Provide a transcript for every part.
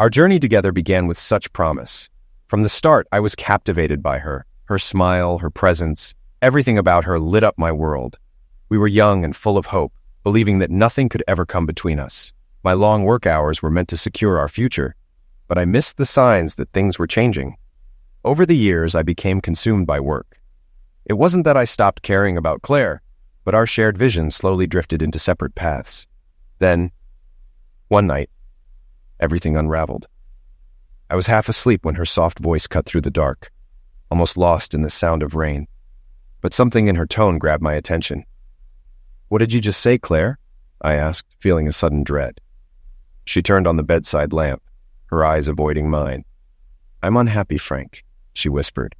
Our journey together began with such promise. From the start, I was captivated by her. Her smile, her presence, everything about her lit up my world. We were young and full of hope, believing that nothing could ever come between us. My long work hours were meant to secure our future, but I missed the signs that things were changing. Over the years, I became consumed by work. It wasn't that I stopped caring about Claire, but our shared vision slowly drifted into separate paths. Then, one night, everything unraveled. I was half asleep when her soft voice cut through the dark, almost lost in the sound of rain. But something in her tone grabbed my attention. "What did you just say, Claire?" I asked, feeling a sudden dread. She turned on the bedside lamp, her eyes avoiding mine. "I'm unhappy, Frank," she whispered,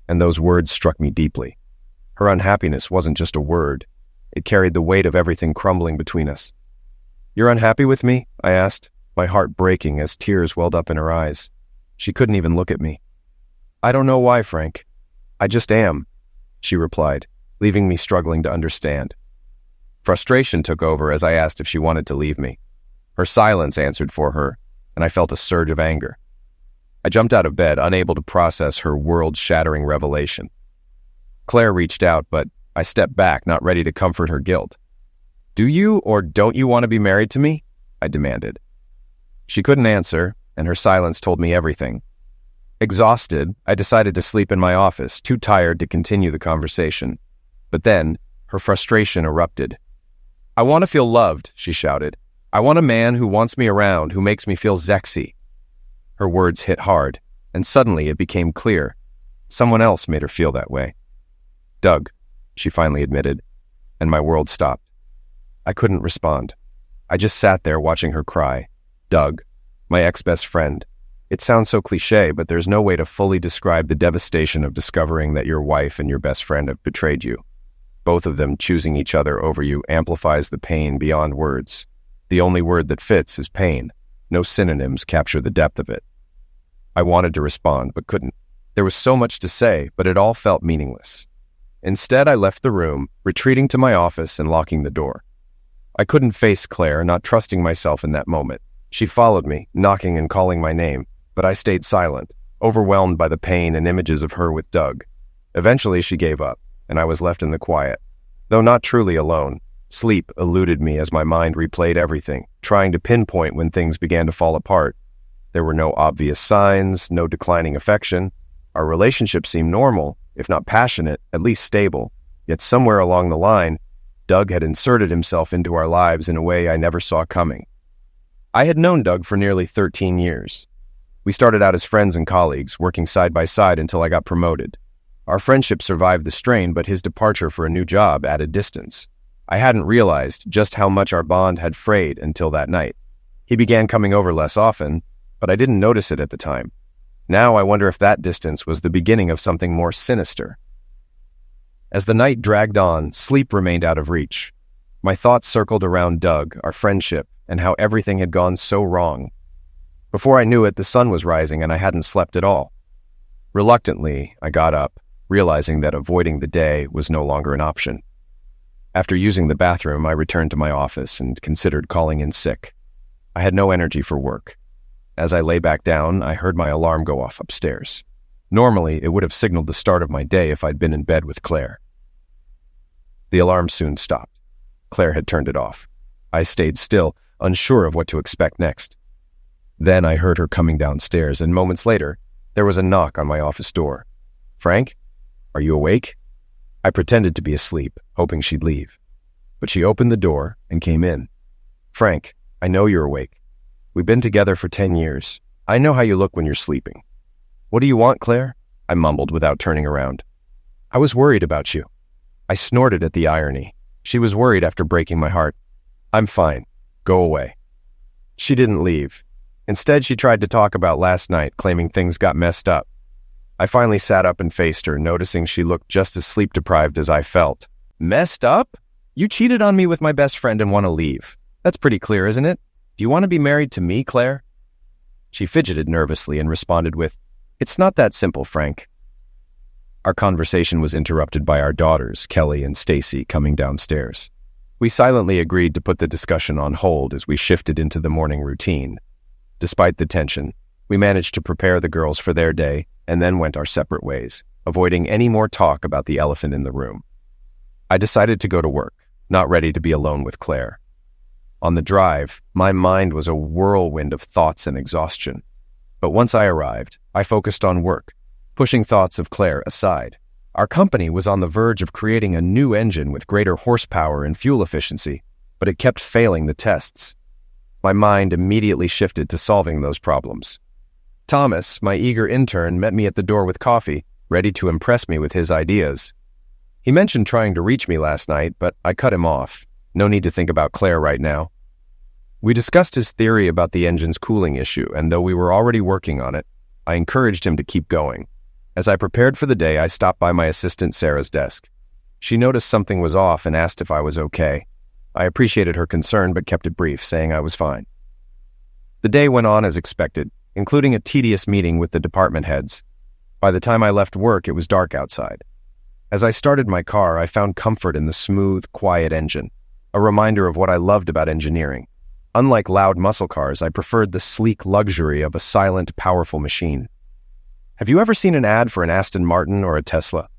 and those words struck me deeply. Her unhappiness wasn't just a word. It carried the weight of everything crumbling between us. "You're unhappy with me?" I asked, my heart breaking as tears welled up in her eyes. She couldn't even look at me. "I don't know why, Frank. I just am," she replied, leaving me struggling to understand. Frustration took over as I asked if she wanted to leave me. Her silence answered for her, and I felt a surge of anger. I jumped out of bed, unable to process her world-shattering revelation. Claire reached out, but I stepped back, not ready to comfort her guilt. "Do you or don't you want to be married to me?" I demanded. She couldn't answer, and her silence told me everything. Exhausted, I decided to sleep in my office, too tired to continue the conversation. But then, her frustration erupted. "I want to feel loved," she shouted. "I want a man who wants me around, who makes me feel sexy." Her words hit hard, and suddenly it became clear. Someone else made her feel that way. "Doug," she finally admitted, and my world stopped. I couldn't respond. I just sat there watching her cry. Doug, my ex-best friend. It sounds so cliché, but there's no way to fully describe the devastation of discovering that your wife and your best friend have betrayed you. Both of them choosing each other over you amplifies the pain beyond words. The only word that fits is pain. No synonyms capture the depth of it. I wanted to respond, but couldn't. There was so much to say, but it all felt meaningless. Instead, I left the room, retreating to my office and locking the door. I couldn't face Claire, not trusting myself in that moment. She followed me, knocking and calling my name, but I stayed silent, overwhelmed by the pain and images of her with Doug. Eventually, she gave up, and I was left in the quiet. Though not truly alone, sleep eluded me as my mind replayed everything, trying to pinpoint when things began to fall apart. There were no obvious signs, no declining affection. Our relationship seemed normal, if not passionate, at least stable. Yet somewhere along the line, Doug had inserted himself into our lives in a way I never saw coming. I had known Doug for nearly 13 years. We started out as friends and colleagues, working side by side until I got promoted. Our friendship survived the strain, but his departure for a new job added distance. I hadn't realized just how much our bond had frayed until that night. He began coming over less often, but I didn't notice it at the time. Now I wonder if that distance was the beginning of something more sinister. As the night dragged on, sleep remained out of reach. My thoughts circled around Doug, our friendship, and how everything had gone so wrong. Before I knew it, the sun was rising and I hadn't slept at all. Reluctantly, I got up, realizing that avoiding the day was no longer an option. After using the bathroom, I returned to my office and considered calling in sick. I had no energy for work. As I lay back down, I heard my alarm go off upstairs. Normally, it would have signaled the start of my day if I'd been in bed with Claire. The alarm soon stopped. Claire had turned it off. I stayed still, unsure of what to expect next. Then I heard her coming downstairs, and moments later, there was a knock on my office door. "Frank, are you awake?" I pretended to be asleep, hoping she'd leave. But she opened the door and came in. "Frank, I know you're awake. We've been together for 10 years. I know how you look when you're sleeping." "What do you want, Claire?" I mumbled without turning around. "I was worried about you." I snorted at the irony. She was worried after breaking my heart. "I'm fine. Go away." She didn't leave. Instead, she tried to talk about last night, claiming things got messed up. I finally sat up and faced her, noticing she looked just as sleep-deprived as I felt. "Messed up? You cheated on me with my best friend and want to leave. That's pretty clear, isn't it? Do you want to be married to me, Claire?" She fidgeted nervously and responded with, "It's not that simple, Frank." Our conversation was interrupted by our daughters, Kelly and Stacy, coming downstairs. We silently agreed to put the discussion on hold as we shifted into the morning routine. Despite the tension, we managed to prepare the girls for their day and then went our separate ways, avoiding any more talk about the elephant in the room. I decided to go to work, not ready to be alone with Claire. On the drive, my mind was a whirlwind of thoughts and exhaustion. But once I arrived, I focused on work, pushing thoughts of Claire aside. Our company was on the verge of creating a new engine with greater horsepower and fuel efficiency, but it kept failing the tests. My mind immediately shifted to solving those problems. Thomas, my eager intern, met me at the door with coffee, ready to impress me with his ideas. He mentioned trying to reach me last night, but I cut him off. No need to think about Claire right now. We discussed his theory about the engine's cooling issue, and though we were already working on it, I encouraged him to keep going. As I prepared for the day, I stopped by my assistant Sarah's desk. She noticed something was off and asked if I was okay. I appreciated her concern but kept it brief, saying I was fine. The day went on as expected, including a tedious meeting with the department heads. By the time I left work, it was dark outside. As I started my car, I found comfort in the smooth, quiet engine, a reminder of what I loved about engineering. Unlike loud muscle cars, I preferred the sleek luxury of a silent, powerful machine. Have you ever seen an ad for an Aston Martin or a Tesla?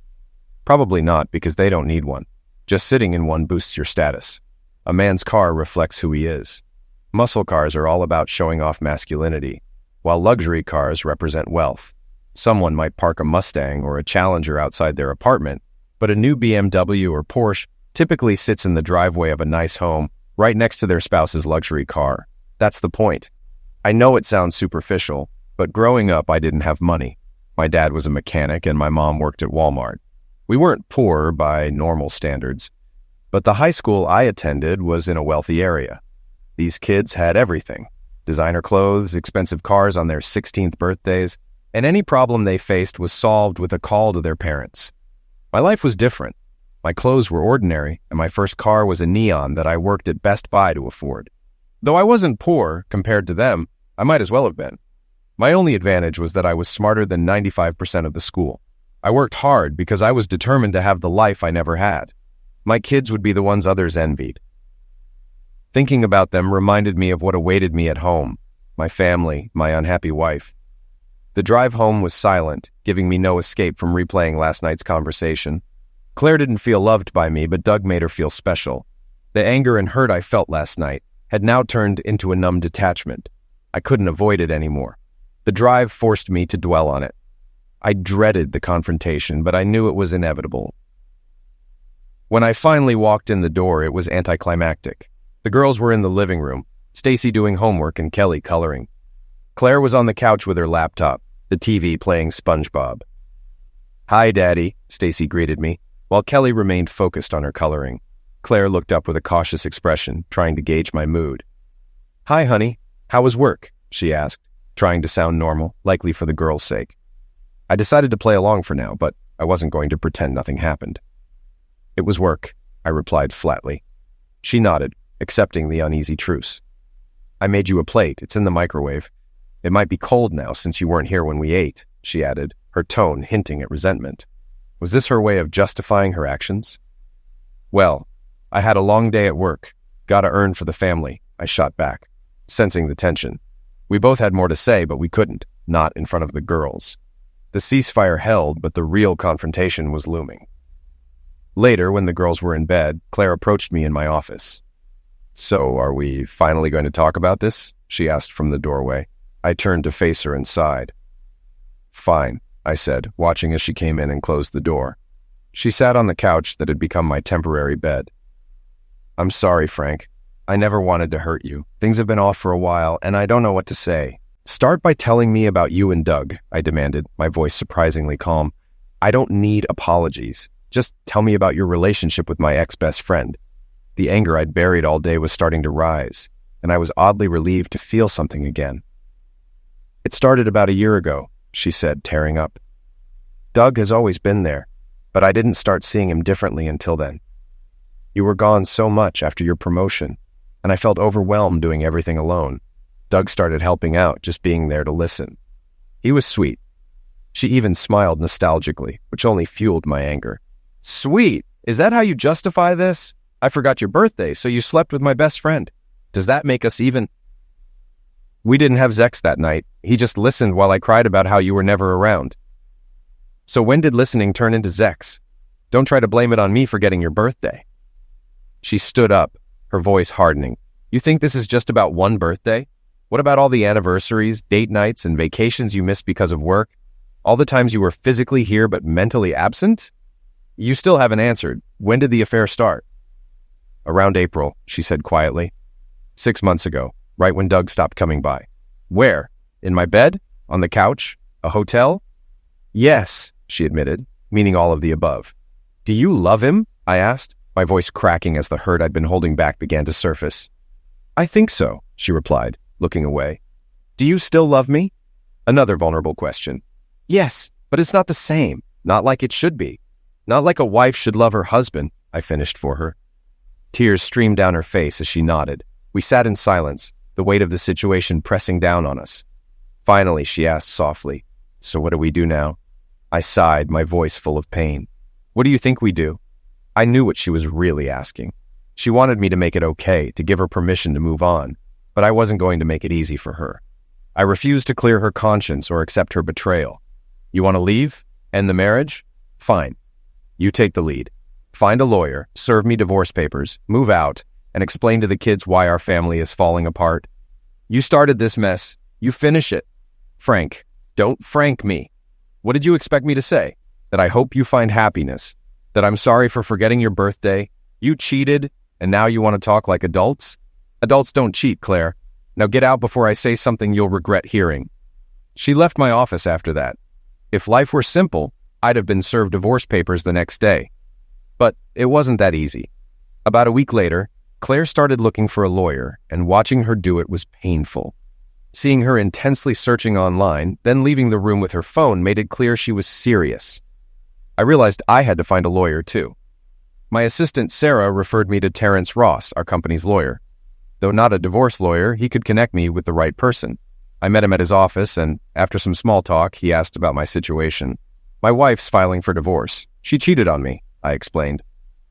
Probably not, because they don't need one. Just sitting in one boosts your status. A man's car reflects who he is. Muscle cars are all about showing off masculinity, while luxury cars represent wealth. Someone might park a Mustang or a Challenger outside their apartment, but a new BMW or Porsche typically sits in the driveway of a nice home, right next to their spouse's luxury car. That's the point. I know it sounds superficial, but growing up I didn't have money. My dad was a mechanic and my mom worked at Walmart. We weren't poor by normal standards, but the high school I attended was in a wealthy area. These kids had everything: designer clothes, expensive cars on their 16th birthdays, and any problem they faced was solved with a call to their parents. My life was different. My clothes were ordinary, and my first car was a Neon that I worked at Best Buy to afford. Though I wasn't poor compared to them, I might as well have been. My only advantage was that I was smarter than 95% of the school. I worked hard because I was determined to have the life I never had. My kids would be the ones others envied. Thinking about them reminded me of what awaited me at home: my family, my unhappy wife. The drive home was silent, giving me no escape from replaying last night's conversation. Claire didn't feel loved by me, but Doug made her feel special. The anger and hurt I felt last night had now turned into a numb detachment. I couldn't avoid it anymore. The drive forced me to dwell on it. I dreaded the confrontation, but I knew it was inevitable. When I finally walked in the door, it was anticlimactic. The girls were in the living room, Stacy doing homework and Kelly coloring. Claire was on the couch with her laptop, the TV playing SpongeBob. "Hi, Daddy," Stacy greeted me, while Kelly remained focused on her coloring. Claire looked up with a cautious expression, trying to gauge my mood. "Hi, honey. How was work?" she asked, trying to sound normal, likely for the girls' sake. I decided to play along for now, but I wasn't going to pretend nothing happened. "It was work," I replied flatly. She nodded, accepting the uneasy truce. "I made you a plate. It's in the microwave. It might be cold now since you weren't here when we ate," she added, her tone hinting at resentment. Was this her way of justifying her actions? "Well, I had a long day at work. Gotta earn for the family," I shot back, sensing the tension. We both had more to say, but we couldn't, not in front of the girls. The ceasefire held, but the real confrontation was looming. Later, when the girls were in bed, Claire approached me in my office. "So, are we finally going to talk about this?" she asked from the doorway. I turned to face her and sighed. "Fine," I said, watching as she came in and closed the door. She sat on the couch that had become my temporary bed. "I'm sorry, Frank. I never wanted to hurt you. Things have been off for a while, and I don't know what to say." "Start by telling me about you and Doug," I demanded, my voice surprisingly calm. "I don't need apologies. Just tell me about your relationship with my ex-best friend." The anger I'd buried all day was starting to rise, and I was oddly relieved to feel something again. "It started about a year ago," she said, tearing up. "Doug has always been there, but I didn't start seeing him differently until then. You were gone so much after your promotion, and I felt overwhelmed doing everything alone. Doug started helping out, just being there to listen. He was sweet." She even smiled nostalgically, which only fueled my anger. "Sweet? Is that how you justify this? I forgot your birthday, so you slept with my best friend. Does that make us even?" We didn't have sex that night. He just listened while I cried about how you were never around. So when did listening turn into sex? Don't try to blame it on me for getting your birthday. She stood up, her voice hardening. You think this is just about one birthday? What about all the anniversaries, date nights, and vacations you missed because of work? All the times you were physically here but mentally absent? You still haven't answered. When did the affair start? Around April, she said quietly. 6 months ago, right when Doug stopped coming by. Where? In my bed? On the couch? A hotel? Yes, she admitted, meaning all of the above. Do you love him? I asked, my voice cracking as the hurt I'd been holding back began to surface. I think so, she replied, looking away. Do you still love me? Another vulnerable question. Yes, but it's not the same. Not like it should be. Not like a wife should love her husband, I finished for her. Tears streamed down her face as she nodded. We sat in silence, the weight of the situation pressing down on us. Finally, she asked softly, So what do we do now? I sighed, my voice full of pain. What do you think we do? I knew what she was really asking. She wanted me to make it okay, to give her permission to move on, but I wasn't going to make it easy for her. I refused to clear her conscience or accept her betrayal. You want to leave? End the marriage? Fine. You take the lead. Find a lawyer, serve me divorce papers, move out, and explain to the kids why our family is falling apart. You started this mess. You finish it. Frank. Don't Frank me. What did you expect me to say? That I hope you find happiness? That I'm sorry for forgetting your birthday? You cheated, and now you want to talk like adults? Adults don't cheat, Claire. Now get out before I say something you'll regret hearing. She left my office after that. If life were simple, I'd have been served divorce papers the next day. But it wasn't that easy. About a week later, Claire started looking for a lawyer, and watching her do it was painful. Seeing her intensely searching online, then leaving the room with her phone made it clear she was serious. I realized I had to find a lawyer too. My assistant Sarah referred me to Terrence Ross, our company's lawyer. Though not a divorce lawyer, he could connect me with the right person. I met him at his office, and after some small talk, he asked about my situation. My wife's filing for divorce. She cheated on me, I explained.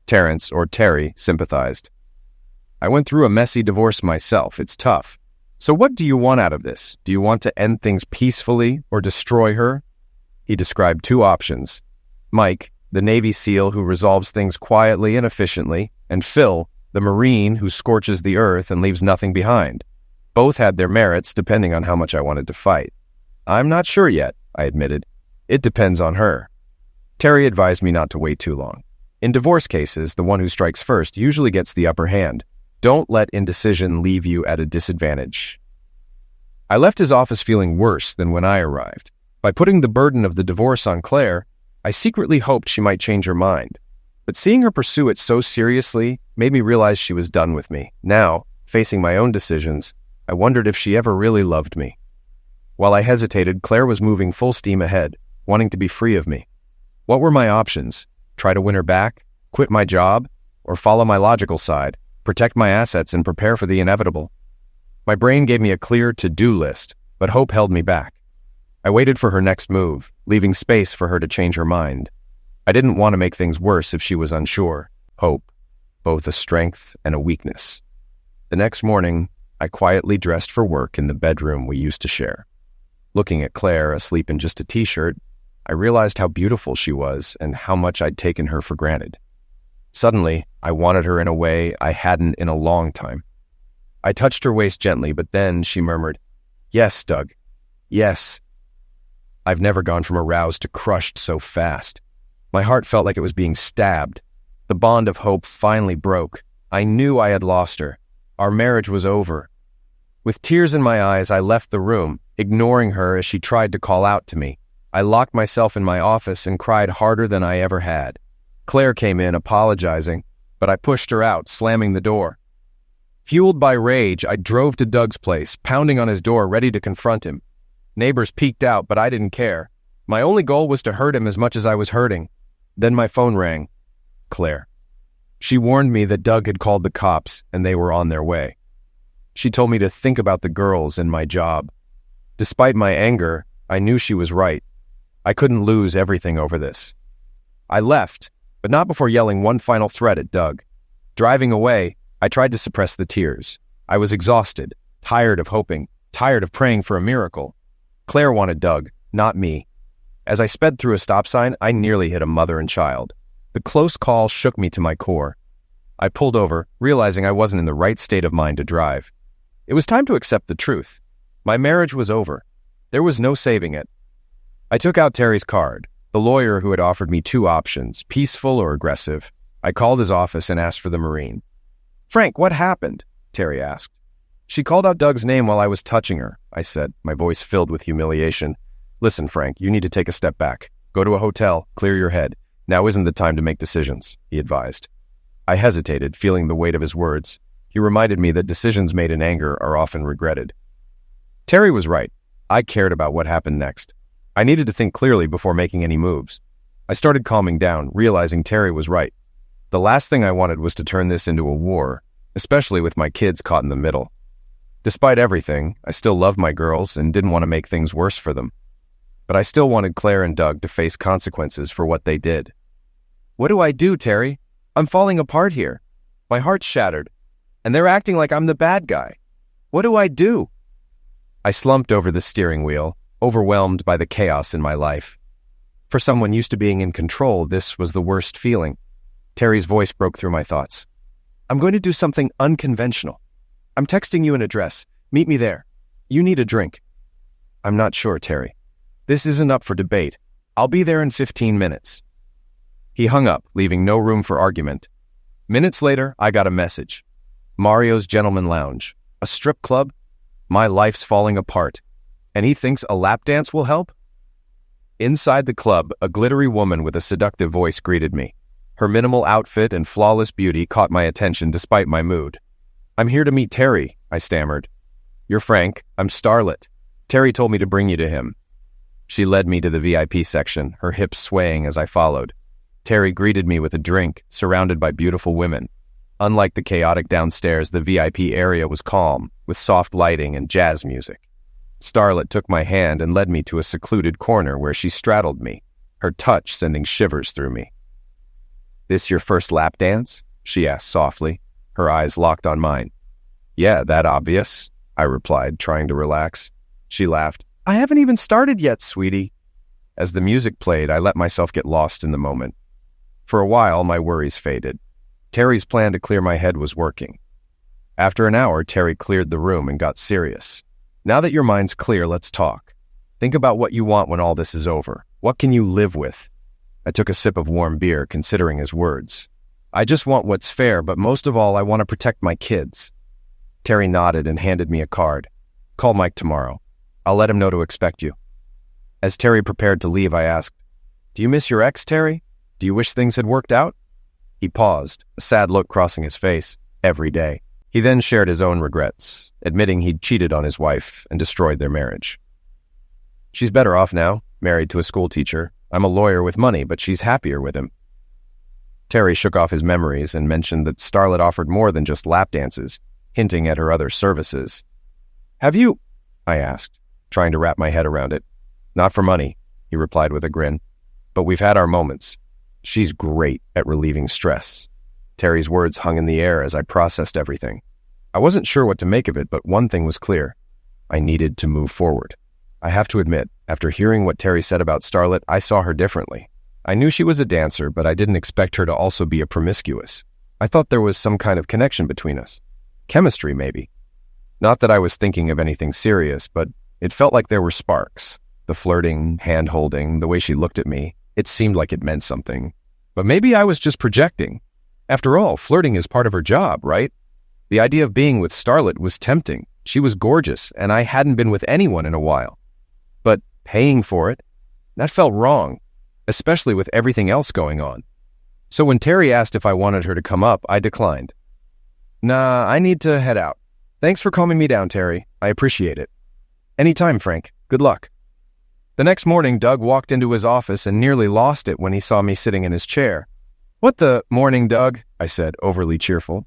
Terrence, or Terry, sympathized. I went through a messy divorce myself. It's tough. So what do you want out of this? Do you want to end things peacefully or destroy her? He described 2 options. Mike, the Navy SEAL who resolves things quietly and efficiently, and Phil, the Marine who scorches the earth and leaves nothing behind. Both had their merits depending on how much I wanted to fight. I'm not sure yet, I admitted. It depends on her. Terry advised me not to wait too long. In divorce cases, the one who strikes first usually gets the upper hand. Don't let indecision leave you at a disadvantage. I left his office feeling worse than when I arrived. By putting the burden of the divorce on Claire, I secretly hoped she might change her mind. But seeing her pursue it so seriously made me realize she was done with me. Now, facing my own decisions, I wondered if she ever really loved me. While I hesitated, Claire was moving full steam ahead, wanting to be free of me. What were my options? Try to win her back? Quit my job? Or follow my logical side? Protect my assets and prepare for the inevitable? My brain gave me a clear to-do list, but hope held me back. I waited for her next move, leaving space for her to change her mind. I didn't want to make things worse if she was unsure. Hope, both a strength and a weakness. The next morning, I quietly dressed for work in the bedroom we used to share. Looking at Claire, asleep in just a t-shirt, I realized how beautiful she was and how much I'd taken her for granted. Suddenly, I wanted her in a way I hadn't in a long time. I touched her waist gently, but then she murmured, "Yes, Doug. Yes." I've never gone from aroused to crushed so fast. My heart felt like it was being stabbed. The bond of hope finally broke. I knew I had lost her. Our marriage was over. With tears in my eyes, I left the room, ignoring her as she tried to call out to me. I locked myself in my office and cried harder than I ever had. Claire came in, apologizing, but I pushed her out, slamming the door. Fueled by rage, I drove to Doug's place, pounding on his door, ready to confront him. Neighbors peeked out, but I didn't care. My only goal was to hurt him as much as I was hurting. Then my phone rang. Claire. She warned me that Doug had called the cops, and they were on their way. She told me to think about the girls and my job. Despite my anger, I knew she was right. I couldn't lose everything over this. I left, but not before yelling one final threat at Doug. Driving away, I tried to suppress the tears. I was exhausted, tired of hoping, tired of praying for a miracle. Claire wanted Doug, not me. As I sped through a stop sign, I nearly hit a mother and child. The close call shook me to my core. I pulled over, realizing I wasn't in the right state of mind to drive. It was time to accept the truth. My marriage was over. There was no saving it. I took out Terry's card, the lawyer who had offered me 2 options, peaceful or aggressive. I called his office and asked for the Marine. "Frank, what happened?" Terry asked. "She called out Doug's name while I was touching her," I said, my voice filled with humiliation. "Listen, Frank, you need to take a step back. Go to a hotel, clear your head. Now isn't the time to make decisions," he advised. I hesitated, feeling the weight of his words. He reminded me that decisions made in anger are often regretted. Terry was right. I cared about what happened next. I needed to think clearly before making any moves. I started calming down, realizing Terry was right. The last thing I wanted was to turn this into a war, especially with my kids caught in the middle. Despite everything, I still loved my girls and didn't want to make things worse for them. But I still wanted Claire and Doug to face consequences for what they did. "What do I do, Terry? I'm falling apart here. My heart's shattered, and they're acting like I'm the bad guy. What do I do?" I slumped over the steering wheel, overwhelmed by the chaos in my life. For someone used to being in control, this was the worst feeling. Terry's voice broke through my thoughts. "I'm going to do something unconventional. I'm texting you an address. Meet me there. You need a drink." "I'm not sure, Terry. This isn't up for debate. I'll be there in 15 minutes. He hung up, leaving no room for argument. Minutes later, I got a message. "Mario's Gentleman Lounge. A strip club? My life's falling apart. And he thinks a lap dance will help?" Inside the club, a glittery woman with a seductive voice greeted me. Her minimal outfit and flawless beauty caught my attention despite my mood. "I'm here to meet Terry," I stammered. "You're Frank. I'm Starlet. Terry told me to bring you to him." She led me to the VIP section, her hips swaying as I followed. Terry greeted me with a drink, surrounded by beautiful women. Unlike the chaotic downstairs, the VIP area was calm, with soft lighting and jazz music. Starlet took my hand and led me to a secluded corner where she straddled me, her touch sending shivers through me. "This your first lap dance?" she asked softly, her eyes locked on mine. "Yeah, that obvious," I replied, trying to relax. She laughed. "I haven't even started yet, sweetie." As the music played, I let myself get lost in the moment. For a while, my worries faded. Terry's plan to clear my head was working. After an hour, Terry cleared the room and got serious. "Now that your mind's clear, let's talk. Think about what you want when all this is over. What can you live with?" I took a sip of warm beer, considering his words. "I just want what's fair, but most of all, I want to protect my kids." Terry nodded and handed me a card. "Call Mike tomorrow. I'll let him know to expect you." As Terry prepared to leave, I asked, "Do you miss your ex, Terry? Do you wish things had worked out?" He paused, a sad look crossing his face. "Every day." He then shared his own regrets, admitting he'd cheated on his wife and destroyed their marriage. "She's better off now, married to a school teacher. I'm a lawyer with money, but she's happier with him." Terry shook off his memories and mentioned that Starlet offered more than just lap dances, hinting at her other services. "Have you?" I asked, trying to wrap my head around it. "Not for money," he replied with a grin. "But we've had our moments. She's great at relieving stress." Terry's words hung in the air as I processed everything. I wasn't sure what to make of it, but one thing was clear. I needed to move forward. I have to admit, after hearing what Terry said about Starlet, I saw her differently. I knew she was a dancer, but I didn't expect her to also be a promiscuous. I thought there was some kind of connection between us. Chemistry, maybe. Not that I was thinking of anything serious, but it felt like there were sparks. The flirting, hand-holding, the way she looked at me, it seemed like it meant something. But maybe I was just projecting. After all, flirting is part of her job, right? The idea of being with Starlet was tempting. She was gorgeous, and I hadn't been with anyone in a while. But paying for it? That felt wrong, especially with everything else going on. So when Terry asked if I wanted her to come up, I declined. "Nah, I need to head out. Thanks for calming me down, Terry. I appreciate it." "Anytime, Frank. Good luck." The next morning, Doug walked into his office and nearly lost it when he saw me sitting in his chair. "What the morning, Doug?" I said, overly cheerful.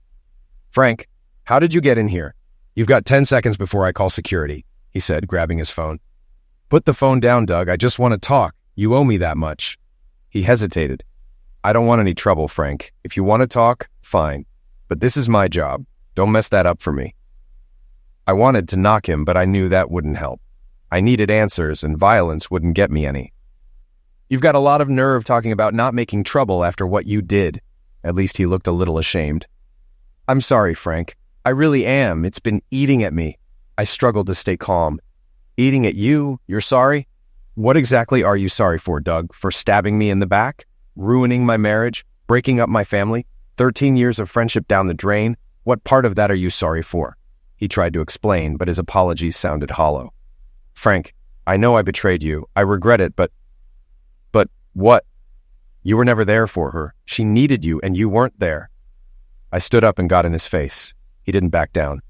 "Frank, how did you get in here? You've got 10 seconds before I call security," he said, grabbing his phone. "Put the phone down, Doug. I just want to talk. You owe me that much." He hesitated. "I don't want any trouble, Frank. If you want to talk, fine. But this is my job. Don't mess that up for me." I wanted to knock him, but I knew that wouldn't help. I needed answers, and violence wouldn't get me any. "You've got a lot of nerve talking about not making trouble after what you did." At least he looked a little ashamed. "I'm sorry, Frank. I really am. It's been eating at me." I struggled to stay calm. "Eating at you? You're sorry? What exactly are you sorry for, Doug? For stabbing me in the back? Ruining my marriage? Breaking up my family? 13 years of friendship down the drain? What part of that are you sorry for?" He tried to explain, but his apologies sounded hollow. "Frank, I know I betrayed you. I regret it, but what? You were never there for her. She needed you, and you weren't there." I stood up and got in his face. He didn't back down.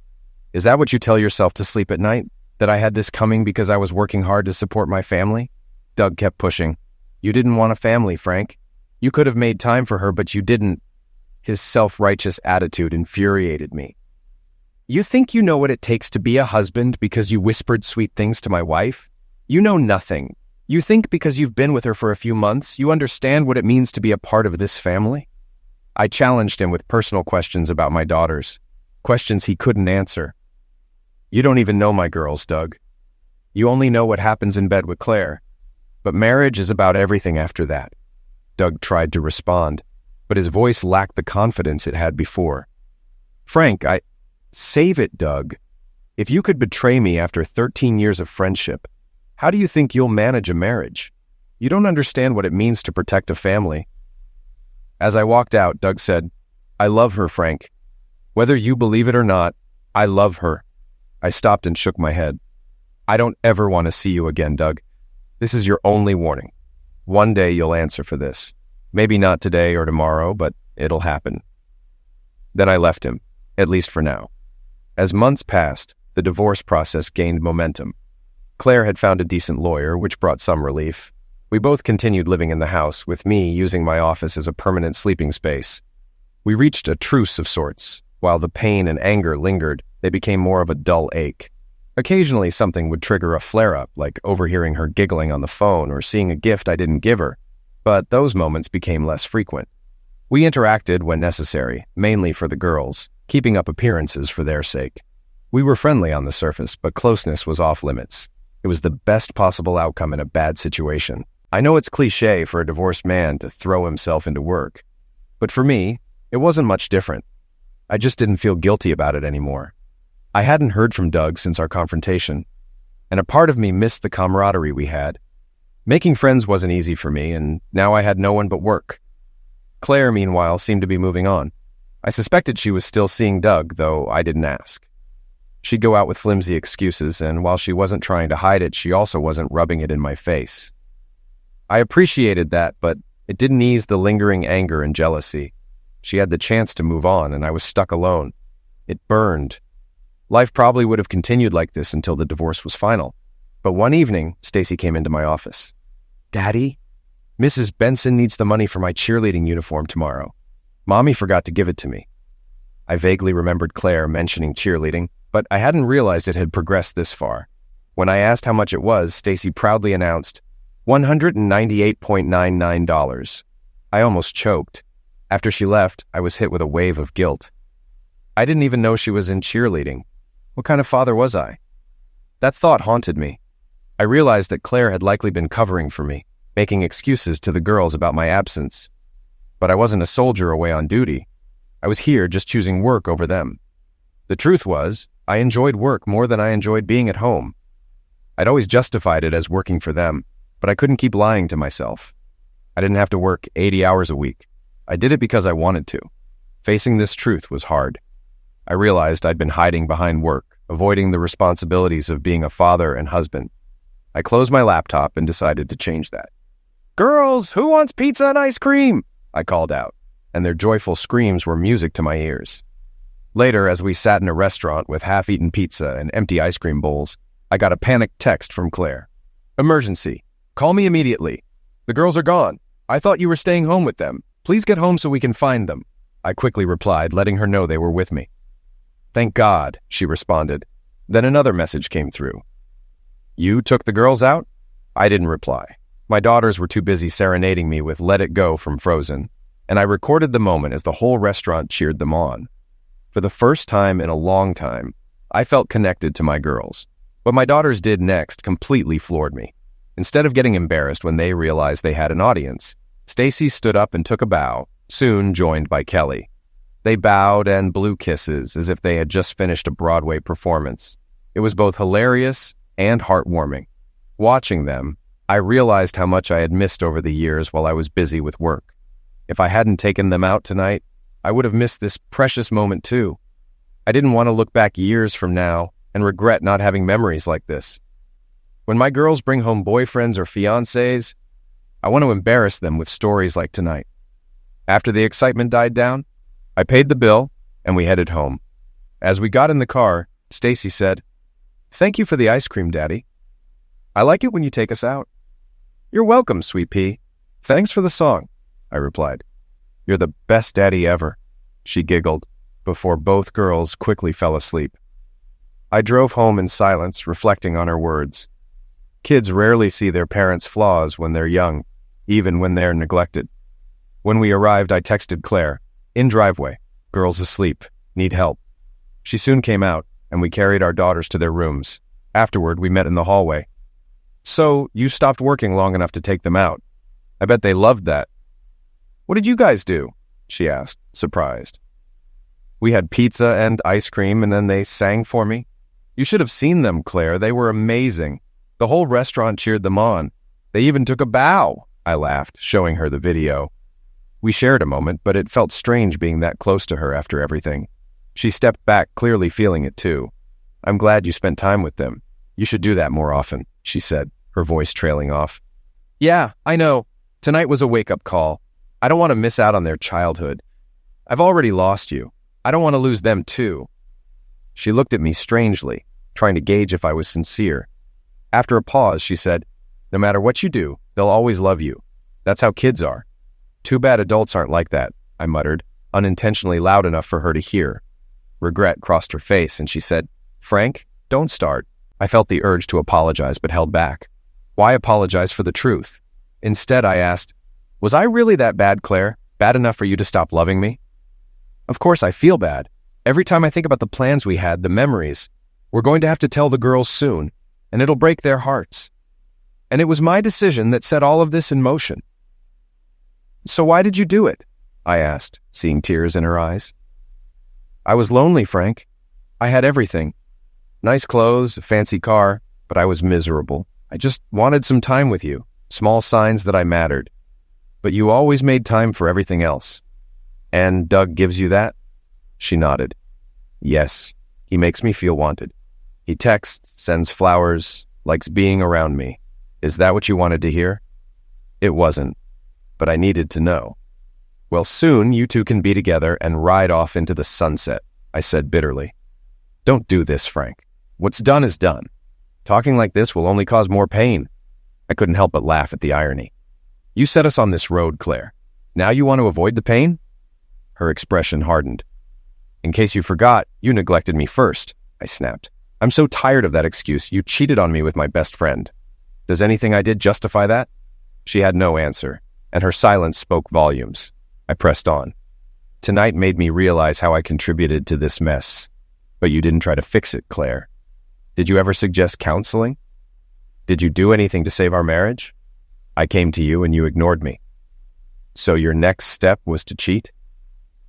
"Is that what you tell yourself to sleep at night? That I had this coming because I was working hard to support my family?" Doug kept pushing. "You didn't want a family, Frank. You could have made time for her, but you didn't." His self-righteous attitude infuriated me. "You think you know what it takes to be a husband because you whispered sweet things to my wife? You know nothing. You think because you've been with her for a few months, you understand what it means to be a part of this family?" I challenged him with personal questions about my daughters, questions he couldn't answer. "You don't even know my girls, Doug. You only know what happens in bed with Claire. But marriage is about everything after that." Doug tried to respond, but his voice lacked the confidence it had before. "Frank, Save it, Doug. If you could betray me after 13 years of friendship, how do you think you'll manage a marriage? You don't understand what it means to protect a family." As I walked out, Doug said, "I love her, Frank. Whether you believe it or not, I love her." I stopped and shook my head. "I don't ever want to see you again, Doug. This is your only warning. One day you'll answer for this. Maybe not today or tomorrow, but it'll happen." Then I left him, at least for now. As months passed, the divorce process gained momentum. Claire had found a decent lawyer, which brought some relief. We both continued living in the house, with me using my office as a permanent sleeping space. We reached a truce of sorts. While the pain and anger lingered, they became more of a dull ache. Occasionally something would trigger a flare-up, like overhearing her giggling on the phone or seeing a gift I didn't give her, but those moments became less frequent. We interacted when necessary, mainly for the girls, keeping up appearances for their sake. We were friendly on the surface, but closeness was off limits. It was the best possible outcome in a bad situation. I know it's cliché for a divorced man to throw himself into work, but for me, it wasn't much different. I just didn't feel guilty about it anymore. I hadn't heard from Doug since our confrontation, and a part of me missed the camaraderie we had. Making friends wasn't easy for me, and now I had no one but work. Claire, meanwhile, seemed to be moving on. I suspected she was still seeing Doug, though I didn't ask. She'd go out with flimsy excuses, and while she wasn't trying to hide it, she also wasn't rubbing it in my face. I appreciated that, but it didn't ease the lingering anger and jealousy. She had the chance to move on, and I was stuck alone. It burned. Life probably would have continued like this until the divorce was final. But one evening, Stacy came into my office. "Daddy, Mrs. Benson needs the money for my cheerleading uniform tomorrow. Mommy forgot to give it to me." I vaguely remembered Claire mentioning cheerleading, but I hadn't realized it had progressed this far. When I asked how much it was, Stacy proudly announced, $198.99. I almost choked. After she left, I was hit with a wave of guilt. I didn't even know she was in cheerleading. What kind of father was I? That thought haunted me. I realized that Claire had likely been covering for me, making excuses to the girls about my absence. But I wasn't a soldier away on duty. I was here just choosing work over them. The truth was, I enjoyed work more than I enjoyed being at home. I'd always justified it as working for them, but I couldn't keep lying to myself. I didn't have to work 80 hours a week. I did it because I wanted to. Facing this truth was hard. I realized I'd been hiding behind work, avoiding the responsibilities of being a father and husband. I closed my laptop and decided to change that. "Girls, who wants pizza and ice cream?" I called out, and their joyful screams were music to my ears. Later, as we sat in a restaurant with half-eaten pizza and empty ice cream bowls, I got a panicked text from Claire. "Emergency. Call me immediately. The girls are gone. I thought you were staying home with them. Please get home so we can find them." I quickly replied, letting her know they were with me. "Thank God," she responded. Then another message came through. "You took the girls out?" I didn't reply. My daughters were too busy serenading me with Let It Go from Frozen, and I recorded the moment as the whole restaurant cheered them on. For the first time in a long time, I felt connected to my girls. What my daughters did next completely floored me. Instead of getting embarrassed when they realized they had an audience, Stacy stood up and took a bow, soon joined by Kelly. They bowed and blew kisses as if they had just finished a Broadway performance. It was both hilarious and heartwarming. Watching them, I realized how much I had missed over the years while I was busy with work. If I hadn't taken them out tonight, I would have missed this precious moment too. I didn't want to look back years from now and regret not having memories like this. When my girls bring home boyfriends or fiancés, I want to embarrass them with stories like tonight. After the excitement died down, I paid the bill and we headed home. As we got in the car, Stacy said, "Thank you for the ice cream, Daddy. I like it when you take us out." "You're welcome, sweet pea. Thanks for the song," I replied. "You're the best daddy ever," she giggled, before both girls quickly fell asleep. I drove home in silence, reflecting on her words. Kids rarely see their parents' flaws when they're young, even when they're neglected. When we arrived, I texted Claire, "In driveway, girls asleep, need help." She soon came out, and we carried our daughters to their rooms. Afterward, we met in the hallway. "So, you stopped working long enough to take them out. I bet they loved that." "What did you guys do?" she asked, surprised. "We had pizza and ice cream, and then they sang for me. You should have seen them, Claire. They were amazing. The whole restaurant cheered them on. They even took a bow," I laughed, showing her the video. We shared a moment, but it felt strange being that close to her after everything. She stepped back, clearly feeling it too. "I'm glad you spent time with them. You should do that more often," she said, her voice trailing off. "Yeah, I know. Tonight was a wake-up call. I don't want to miss out on their childhood. I've already lost you. I don't want to lose them too." She looked at me strangely, trying to gauge if I was sincere. After a pause, she said, "No matter what you do, they'll always love you. That's how kids are." "Too bad adults aren't like that," I muttered, unintentionally loud enough for her to hear. Regret crossed her face, and she said, "Frank, don't start." I felt the urge to apologize, but held back. Why apologize for the truth? Instead, I asked, "Was I really that bad, Claire? Bad enough for you to stop loving me?" "Of course I feel bad. Every time I think about the plans we had, the memories. We're going to have to tell the girls soon, and it'll break their hearts. And it was my decision that set all of this in motion." "So why did you do it?" I asked, seeing tears in her eyes. "I was lonely, Frank. I had everything. Nice clothes, a fancy car, but I was miserable. I just wanted some time with you, small signs that I mattered. But you always made time for everything else. And Doug gives you that?" She nodded. "Yes, he makes me feel wanted. He texts, sends flowers, likes being around me. Is that what you wanted to hear?" It wasn't, but I needed to know. "Well, soon you two can be together and ride off into the sunset," I said bitterly. "Don't do this, Frank. What's done is done. Talking like this will only cause more pain." I couldn't help but laugh at the irony. "You set us on this road, Claire. Now you want to avoid the pain?" Her expression hardened. "In case you forgot, you neglected me first," I snapped. "I'm so tired of that excuse. You cheated on me with my best friend. Does anything I did justify that?" She had no answer, and her silence spoke volumes. I pressed on. "Tonight made me realize how I contributed to this mess. But you didn't try to fix it, Claire. Did you ever suggest counseling? Did you do anything to save our marriage? I came to you and you ignored me. So your next step was to cheat?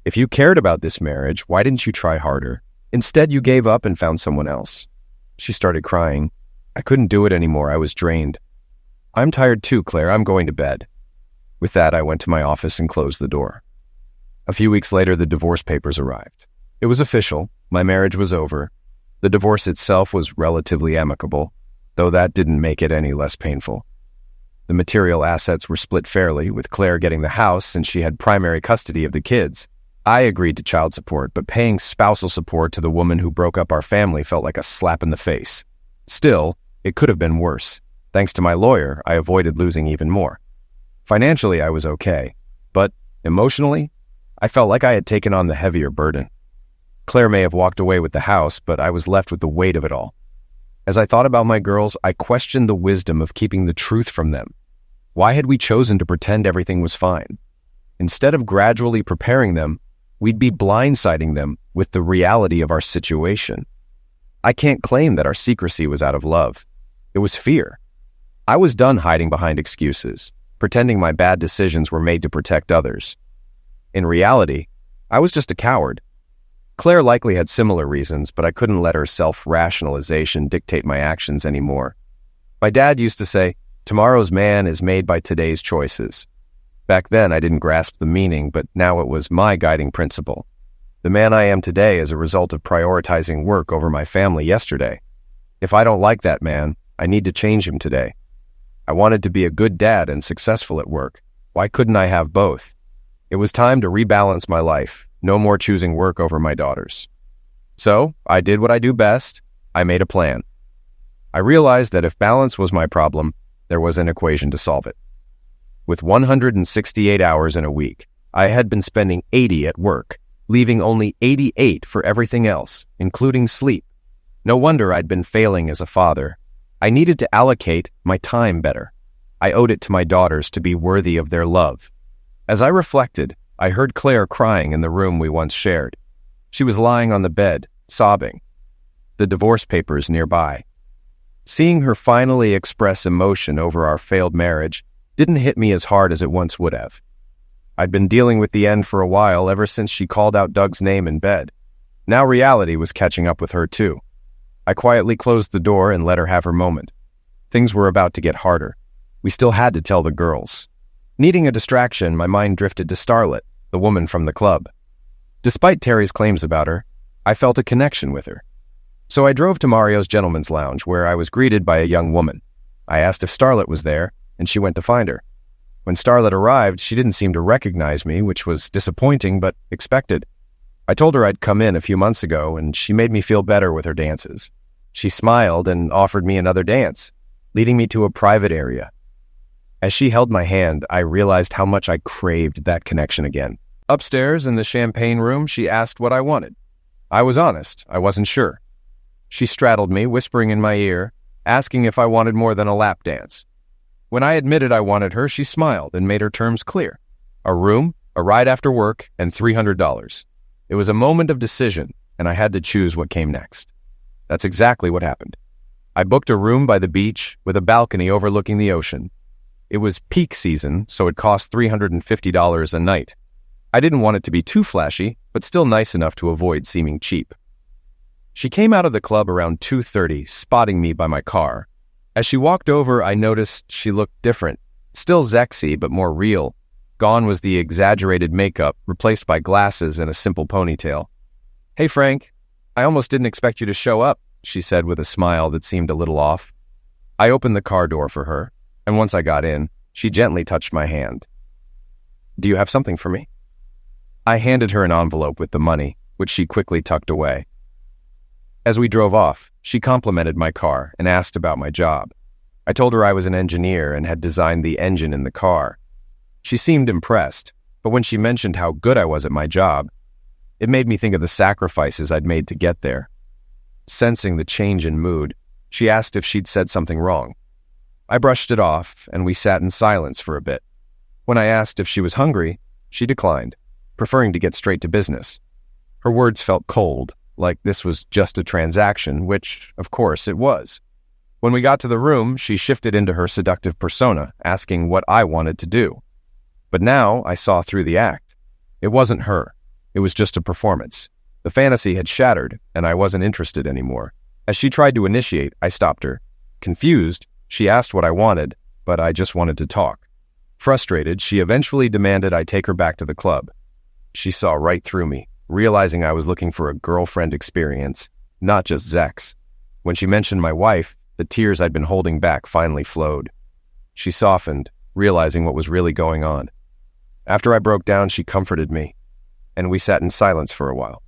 If you cared about this marriage, why didn't you try harder? Instead, you gave up and found someone else." She started crying. I couldn't do it anymore. I was drained. "I'm tired too, Claire. I'm going to bed." With that, I went to my office and closed the door. A few weeks later, the divorce papers arrived. It was official. My marriage was over. The divorce itself was relatively amicable, though that didn't make it any less painful. The material assets were split fairly, with Claire getting the house since she had primary custody of the kids. I agreed to child support, but paying spousal support to the woman who broke up our family felt like a slap in the face. Still, it could have been worse. Thanks to my lawyer, I avoided losing even more. Financially, I was okay, but emotionally, I felt like I had taken on the heavier burden. Claire may have walked away with the house, but I was left with the weight of it all. As I thought about my girls, I questioned the wisdom of keeping the truth from them. Why had we chosen to pretend everything was fine? Instead of gradually preparing them, we'd be blindsiding them with the reality of our situation. I can't claim that our secrecy was out of love. It was fear. I was done hiding behind excuses, pretending my bad decisions were made to protect others. In reality, I was just a coward. Claire likely had similar reasons, but I couldn't let her self-rationalization dictate my actions anymore. My dad used to say, "Tomorrow's man is made by today's choices." Back then, I didn't grasp the meaning, but now it was my guiding principle. The man I am today is a result of prioritizing work over my family yesterday. If I don't like that man, I need to change him today. I wanted to be a good dad and successful at work. Why couldn't I have both? It was time to rebalance my life. No more choosing work over my daughters. So, I did what I do best. I made a plan. I realized that if balance was my problem, there was an equation to solve it. With 168 hours in a week, I had been spending 80 at work, leaving only 88 for everything else, including sleep. No wonder I'd been failing as a father. I needed to allocate my time better. I owed it to my daughters to be worthy of their love. As I reflected, I heard Claire crying in the room we once shared. She was lying on the bed, sobbing. The divorce papers nearby. Seeing her finally express emotion over our failed marriage didn't hit me as hard as it once would have. I'd been dealing with the end for a while, ever since she called out Doug's name in bed. Now reality was catching up with her too. I quietly closed the door and let her have her moment. Things were about to get harder. We still had to tell the girls. Needing a distraction, my mind drifted to Starlet, the woman from the club. Despite Terry's claims about her, I felt a connection with her. So I drove to Mario's Gentleman's Lounge, where I was greeted by a young woman. I asked if Starlet was there, and she went to find her. When Starlet arrived, she didn't seem to recognize me, which was disappointing but expected. I told her I'd come in a few months ago, and she made me feel better with her dances. She smiled and offered me another dance, leading me to a private area. As she held my hand, I realized how much I craved that connection again. Upstairs in the champagne room, she asked what I wanted. I was honest, I wasn't sure. She straddled me, whispering in my ear, asking if I wanted more than a lap dance. When I admitted I wanted her, she smiled and made her terms clear. A room, a ride after work, and $300. It was a moment of decision, and I had to choose what came next. That's exactly what happened. I booked a room by the beach with a balcony overlooking the ocean. It was peak season, so it cost $350 a night. I didn't want it to be too flashy, but still nice enough to avoid seeming cheap. She came out of the club around 2:30, spotting me by my car. As she walked over, I noticed she looked different. Still sexy, but more real. Gone was the exaggerated makeup, replaced by glasses and a simple ponytail. "Hey, Frank, I almost didn't expect you to show up," she said with a smile that seemed a little off. I opened the car door for her, and once I got in, she gently touched my hand. "Do you have something for me?" I handed her an envelope with the money, which she quickly tucked away. As we drove off, she complimented my car and asked about my job. I told her I was an engineer and had designed the engine in the car. She seemed impressed, but when she mentioned how good I was at my job, it made me think of the sacrifices I'd made to get there. Sensing the change in mood, she asked if she'd said something wrong. I brushed it off, and we sat in silence for a bit. When I asked if she was hungry, she declined, preferring to get straight to business. Her words felt cold, like this was just a transaction, which, of course, it was. When we got to the room, she shifted into her seductive persona, asking what I wanted to do. But now I saw through the act. It wasn't her. It was just a performance. The fantasy had shattered, and I wasn't interested anymore. As she tried to initiate, I stopped her. Confused, she asked what I wanted, but I just wanted to talk. Frustrated, she eventually demanded I take her back to the club. She saw right through me, realizing I was looking for a girlfriend experience, not just sex. When she mentioned my wife, the tears I'd been holding back finally flowed. She softened, realizing what was really going on. After I broke down, she comforted me, and we sat in silence for a while.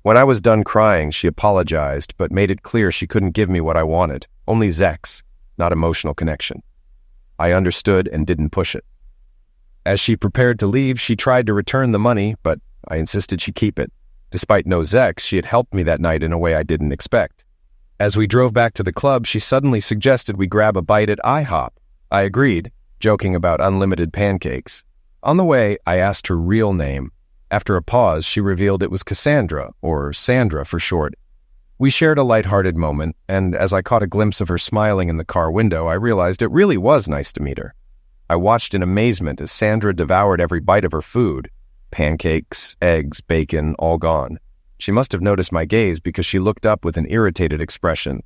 When I was done crying, she apologized, but made it clear she couldn't give me what I wanted, only sex, not emotional connection. I understood and didn't push it. As she prepared to leave, she tried to return the money, but I insisted she keep it. Despite no sex, she had helped me that night in a way I didn't expect. As we drove back to the club, she suddenly suggested we grab a bite at IHOP. I agreed, joking about unlimited pancakes. On the way, I asked her real name. After a pause, she revealed it was Cassandra, or Sandra for short. We shared a lighthearted moment, and as I caught a glimpse of her smiling in the car window, I realized it really was nice to meet her. I watched in amazement as Sandra devoured every bite of her food. Pancakes, eggs, bacon, all gone. She must have noticed my gaze because she looked up with an irritated expression.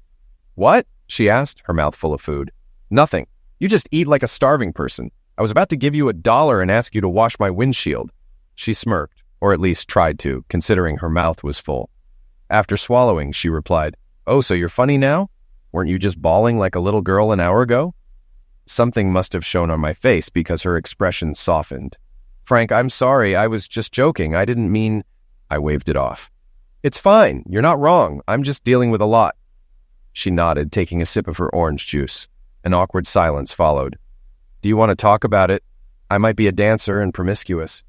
"What?" she asked, her mouth full of food. "Nothing. You just eat like a starving person. I was about to give you $1 and ask you to wash my windshield." She smirked, or at least tried to, considering her mouth was full. After swallowing, she replied, "Oh, so you're funny now? Weren't you just bawling like a little girl an hour ago?" Something must have shown on my face because her expression softened. "Frank, I'm sorry. I was just joking. I didn't mean—" I waved it off. "It's fine. You're not wrong. I'm just dealing with a lot." She nodded, taking a sip of her orange juice. An awkward silence followed. "Do you want to talk about it? I might be a dancer and promiscuous.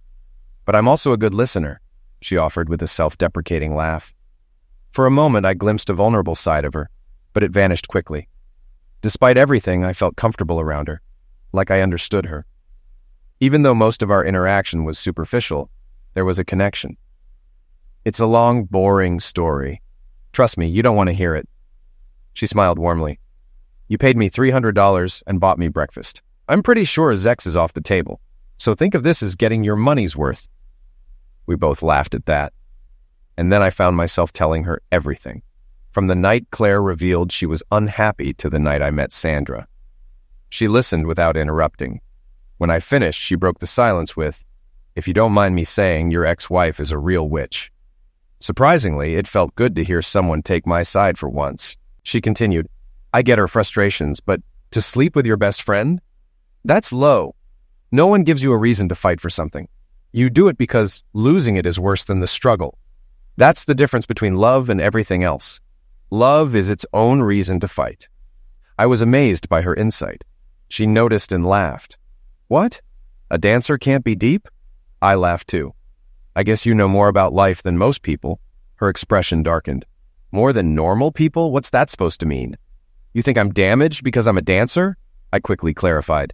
But I'm also a good listener," she offered with a self-deprecating laugh. For a moment, I glimpsed a vulnerable side of her, but it vanished quickly. Despite everything, I felt comfortable around her, like I understood her. Even though most of our interaction was superficial, there was a connection. "It's a long, boring story. Trust me, you don't want to hear it." She smiled warmly. "You paid me $300 and bought me breakfast. I'm pretty sure Zex is off the table, so think of this as getting your money's worth." We both laughed at that. And then I found myself telling her everything, from the night Claire revealed she was unhappy to the night I met Sandra. She listened without interrupting. When I finished, she broke the silence with, "If you don't mind me saying, your ex-wife is a real witch." Surprisingly, it felt good to hear someone take my side for once. She continued, "I get her frustrations, but to sleep with your best friend? That's low. No one gives you a reason to fight for something. You do it because losing it is worse than the struggle. That's the difference between love and everything else. Love is its own reason to fight." I was amazed by her insight. She noticed and laughed. "What? A dancer can't be deep?" I laughed too. "I guess you know more about life than most people." Her expression darkened. "More than normal people? What's that supposed to mean? You think I'm damaged because I'm a dancer?" I quickly clarified.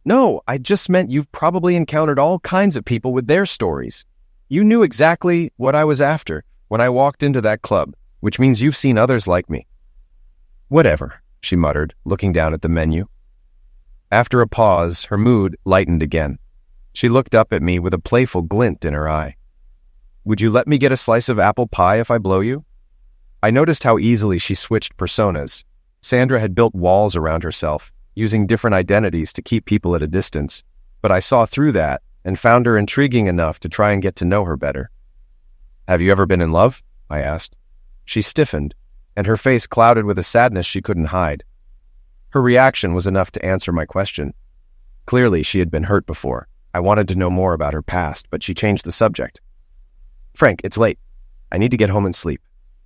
"No, I just meant you've probably encountered all kinds of people with their stories. You knew exactly what I was after when I walked into that club, which means you've seen others like me." "Whatever," she muttered, looking down at the menu. After a pause, her mood lightened again. She looked up at me with a playful glint in her eye. "Would you let me get a slice of apple pie if I blow you?" I noticed how easily she switched personas. Sandra had built walls around herself, using different identities to keep people at a distance, but I saw through that and found her intriguing enough to try and get to know her better. "Have you ever been in love?" I asked. She stiffened, and her face clouded with a sadness she couldn't hide. Her reaction was enough to answer my question. Clearly, she had been hurt before. I wanted to know more about her past, but she changed the subject. "Frank, it's late. I need to get home and sleep.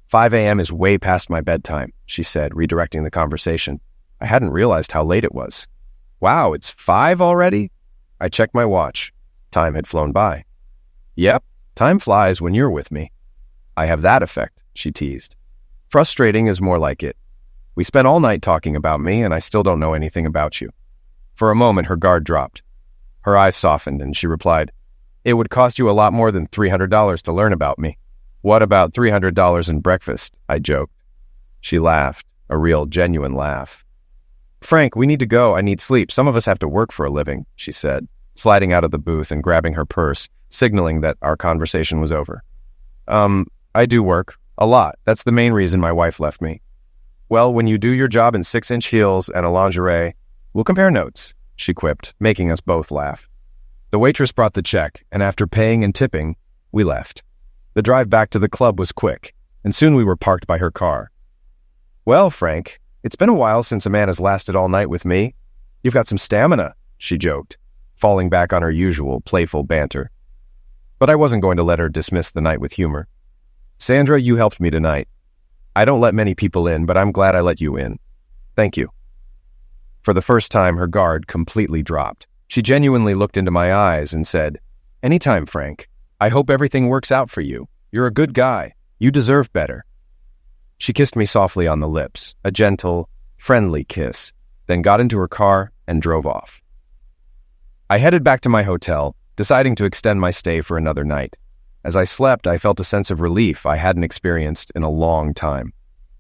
5 a.m. is way past my bedtime," she said, redirecting the conversation. I hadn't realized how late it was. "Wow, it's 5 already?" I checked my watch. Time had flown by. "Yep, time flies when you're with me." "I have that effect," she teased. "Frustrating is more like it. We spent all night talking about me, and I still don't know anything about you." For a moment, her guard dropped. Her eyes softened, and she replied, "It would cost you a lot more than $300 to learn about me." "What about $300 in breakfast?" I joked. She laughed, a real, genuine laugh. "Frank, we need to go. I need sleep. Some of us have to work for a living," she said, sliding out of the booth and grabbing her purse, signaling that our conversation was over. I do work. A lot. That's the main reason my wife left me." "Well, when you do your job in 6-inch heels and a lingerie, we'll compare notes," she quipped, making us both laugh. The waitress brought the check, and after paying and tipping, we left. The drive back to the club was quick, and soon we were parked by her car. "Well, Frank, it's been a while since a man has lasted all night with me. You've got some stamina," she joked, falling back on her usual playful banter. But I wasn't going to let her dismiss the night with humor. "Sandra, you helped me tonight. I don't let many people in, but I'm glad I let you in. Thank you." For the first time, her guard completely dropped. She genuinely looked into my eyes and said, "Anytime, Frank. I hope everything works out for you. You're a good guy. You deserve better." She kissed me softly on the lips, a gentle, friendly kiss, then got into her car and drove off. I headed back to my hotel, deciding to extend my stay for another night. As I slept, I felt a sense of relief I hadn't experienced in a long time.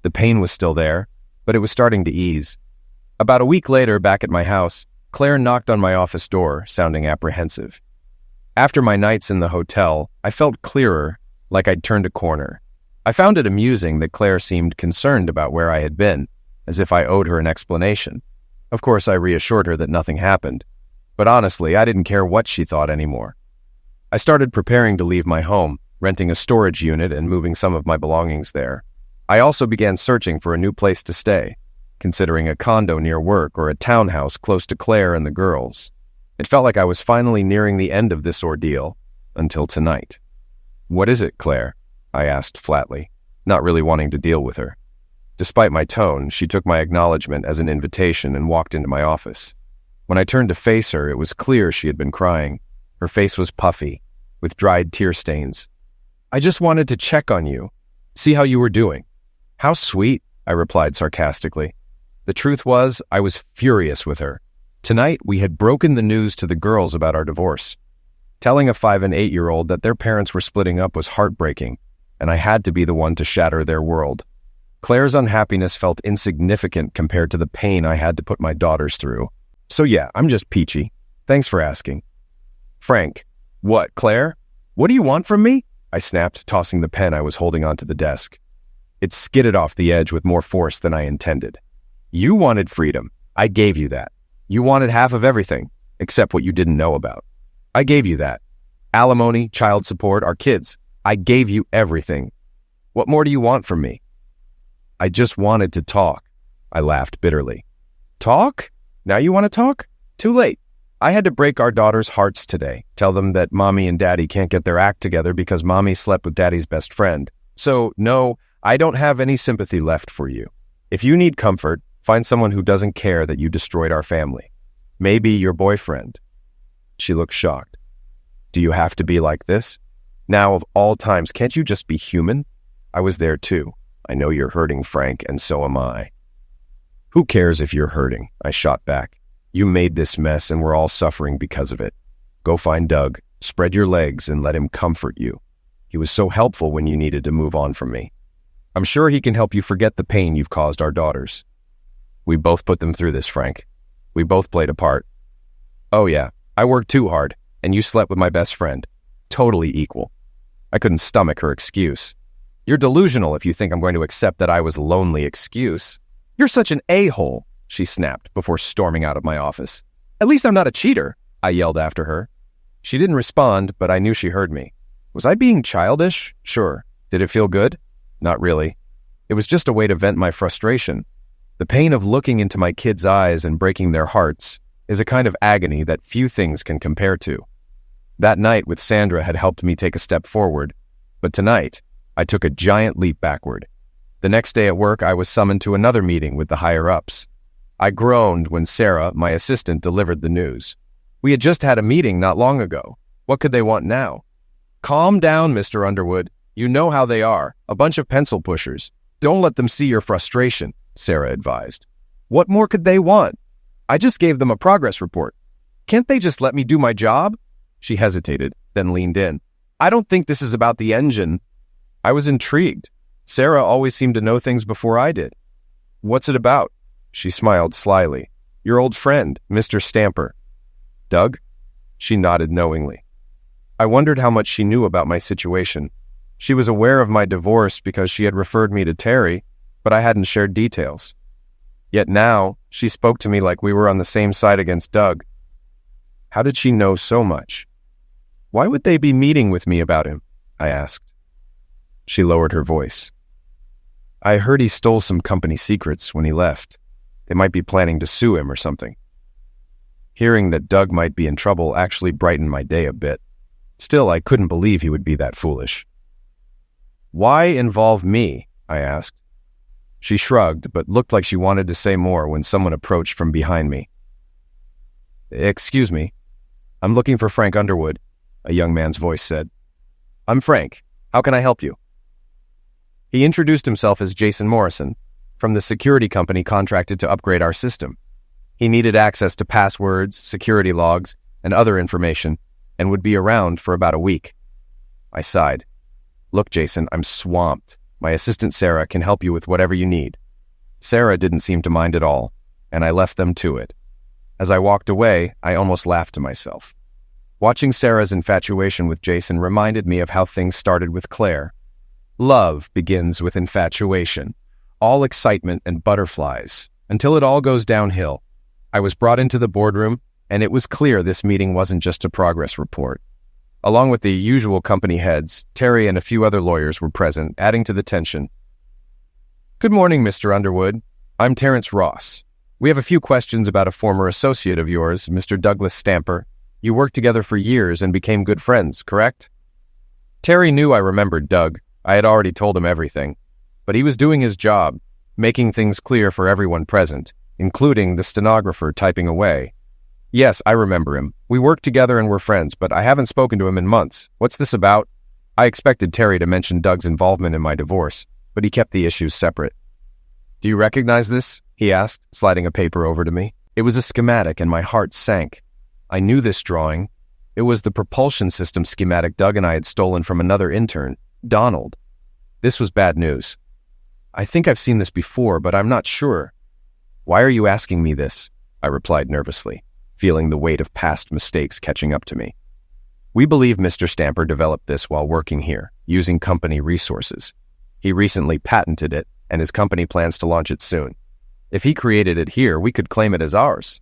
The pain was still there, but it was starting to ease. About a week later, back at my house, Claire knocked on my office door, sounding apprehensive. After my nights in the hotel, I felt clearer, like I'd turned a corner. I found it amusing that Claire seemed concerned about where I had been, as if I owed her an explanation. Of course, I reassured her that nothing happened, but honestly, I didn't care what she thought anymore. I started preparing to leave my home, renting a storage unit and moving some of my belongings there. I also began searching for a new place to stay, considering a condo near work or a townhouse close to Claire and the girls. It felt like I was finally nearing the end of this ordeal, until tonight. "What is it, Claire?" I asked flatly, not really wanting to deal with her. Despite my tone, she took my acknowledgement as an invitation and walked into my office. When I turned to face her, it was clear she had been crying. Her face was puffy, with dried tear stains. "I just wanted to check on you, see how you were doing." "How sweet," I replied sarcastically. The truth was, I was furious with her. Tonight, we had broken the news to the girls about our divorce. Telling a 5- and 8-year-old that their parents were splitting up was heartbreaking, and I had to be the one to shatter their world. Claire's unhappiness felt insignificant compared to the pain I had to put my daughters through. So yeah, I'm just peachy. Thanks for asking. "Frank." "What, Claire? What do you want from me?" I snapped, tossing the pen I was holding onto the desk. It skidded off the edge with more force than I intended. "You wanted freedom. I gave you that. You wanted half of everything, except what you didn't know about. I gave you that. Alimony, child support, our kids. I gave you everything. What more do you want from me?" "I just wanted to talk." I laughed bitterly. "Talk? Now you want to talk? Too late. I had to break our daughters' hearts today, tell them that mommy and daddy can't get their act together because mommy slept with daddy's best friend. So, no, I don't have any sympathy left for you. If you need comfort, find someone who doesn't care that you destroyed our family. Maybe your boyfriend." She looked shocked. "Do you have to be like this? Now, of all times, can't you just be human? I was there too. I know you're hurting, Frank, and so am I." "Who cares if you're hurting?" I shot back. "You made this mess and we're all suffering because of it. Go find Doug, spread your legs, and let him comfort you. He was so helpful when you needed to move on from me. I'm sure he can help you forget the pain you've caused our daughters. We both put them through this, Frank. We both played a part. Oh yeah, I worked too hard, and you slept with my best friend. Totally equal." I couldn't stomach her excuse. "You're delusional if you think I'm going to accept that I was lonely excuse. You're such an a-hole," she snapped before storming out of my office. "At least I'm not a cheater," I yelled after her. She didn't respond, but I knew she heard me. Was I being childish? Sure. Did it feel good? Not really. It was just a way to vent my frustration. The pain of looking into my kids' eyes and breaking their hearts is a kind of agony that few things can compare to. That night with Sandra had helped me take a step forward, but tonight, I took a giant leap backward. The next day at work, I was summoned to another meeting with the higher-ups. I groaned when Sarah, my assistant, delivered the news. We had just had a meeting not long ago. What could they want now? "Calm down, Mr. Underwood. You know how they are, a bunch of pencil pushers. Don't let them see your frustration," Sarah advised. "What more could they want? I just gave them a progress report. Can't they just let me do my job?" She hesitated, then leaned in. "I don't think this is about the engine." I was intrigued. Sarah always seemed to know things before I did. "What's it about?" She smiled slyly. "Your old friend, Mr. Stamper." "Doug?" She nodded knowingly. I wondered how much she knew about my situation. She was aware of my divorce because she had referred me to Terry, but I hadn't shared details. Yet now, she spoke to me like we were on the same side against Doug. How did she know so much? "Why would they be meeting with me about him?" I asked. She lowered her voice. "I heard he stole some company secrets when he left. They might be planning to sue him or something." Hearing that Doug might be in trouble actually brightened my day a bit. Still, I couldn't believe he would be that foolish. "Why involve me?" I asked. She shrugged, but looked like she wanted to say more when someone approached from behind me. "Excuse me. I'm looking for Frank Underwood," a young man's voice said. "I'm Frank. How can I help you?" He introduced himself as Jason Morrison, from the security company contracted to upgrade our system. He needed access to passwords, security logs, and other information, and would be around for about a week. I sighed. "Look, Jason, I'm swamped. My assistant Sarah can help you with whatever you need." Sarah didn't seem to mind at all, and I left them to it. As I walked away, I almost laughed to myself. Watching Sarah's infatuation with Jason reminded me of how things started with Claire. Love begins with infatuation, all excitement and butterflies, until it all goes downhill. I was brought into the boardroom, and it was clear this meeting wasn't just a progress report. Along with the usual company heads, Terry and a few other lawyers were present, adding to the tension. "Good morning, Mr. Underwood. I'm Terrence Ross. We have a few questions about a former associate of yours, Mr. Douglas Stamper. You worked together for years and became good friends, correct?" Terry knew I remembered Doug. I had already told him everything. But he was doing his job, making things clear for everyone present, including the stenographer typing away. "Yes, I remember him. We worked together and were friends, but I haven't spoken to him in months. What's this about?" I expected Terry to mention Doug's involvement in my divorce, but he kept the issues separate. "Do you recognize this?" he asked, sliding a paper over to me. It was a schematic, and my heart sank. I knew this drawing. It was the propulsion system schematic Doug and I had stolen from another intern, Donald. This was bad news. "I think I've seen this before, but I'm not sure." "Why are you asking me this?" I replied nervously, feeling the weight of past mistakes catching up to me. "We believe Mr. Stamper developed this while working here, using company resources. He recently patented it, and his company plans to launch it soon. If he created it here, we could claim it as ours."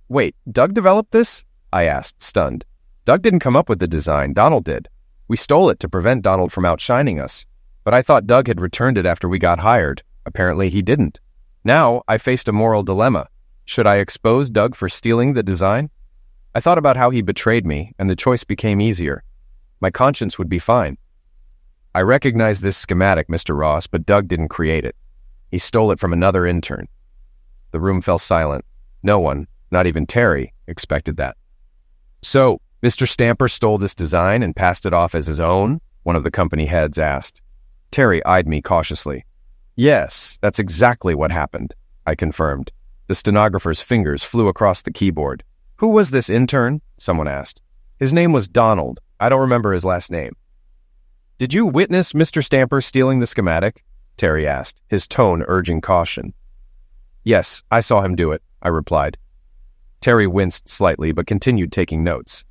"Wait, Doug developed this?" I asked, stunned. "Doug didn't come up with the design, Donald did. We stole it to prevent Donald from outshining us. But I thought Doug had returned it after we got hired. Apparently he didn't. Now I faced a moral dilemma. Should I expose Doug for stealing the design? I thought about how he betrayed me, and the choice became easier. My conscience would be fine. "I recognize this schematic, Mr. Ross, but Doug didn't create it. He stole it from another intern." The room fell silent. No one, not even Terry, expected that. "So, Mr. Stamper stole this design and passed it off as his own?" one of the company heads asked. Terry eyed me cautiously. "Yes, that's exactly what happened," I confirmed. The stenographer's fingers flew across the keyboard. "Who was this intern?" someone asked. "His name was Donald. I don't remember his last name." "Did you witness Mr. Stamper stealing the schematic?" Terry asked, his tone urging caution. "Yes, I saw him do it," I replied. Terry winced slightly but continued taking notes.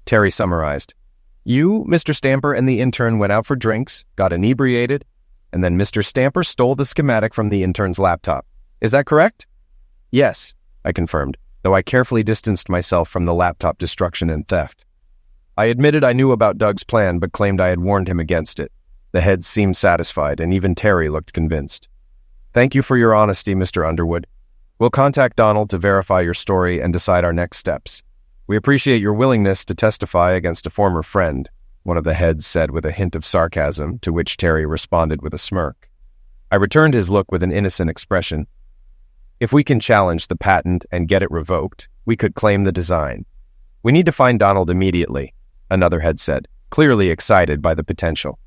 Terry summarized. "You, Mr. Stamper, and the intern went out for drinks, got inebriated, and then Mr. Stamper stole the schematic from the intern's laptop. Is that correct?" "Yes," I confirmed, though I carefully distanced myself from the laptop destruction and theft. I admitted I knew about Doug's plan but claimed I had warned him against it. The heads seemed satisfied, and even Terry looked convinced. "Thank you for your honesty, Mr. Underwood. We'll contact Donald to verify your story and decide our next steps. We appreciate your willingness to testify against a former friend," one of the heads said with a hint of sarcasm, to which Terry responded with a smirk. I returned his look with an innocent expression. "If we can challenge the patent and get it revoked, we could claim the design. We need to find Donald immediately," another head said, clearly excited by the potential.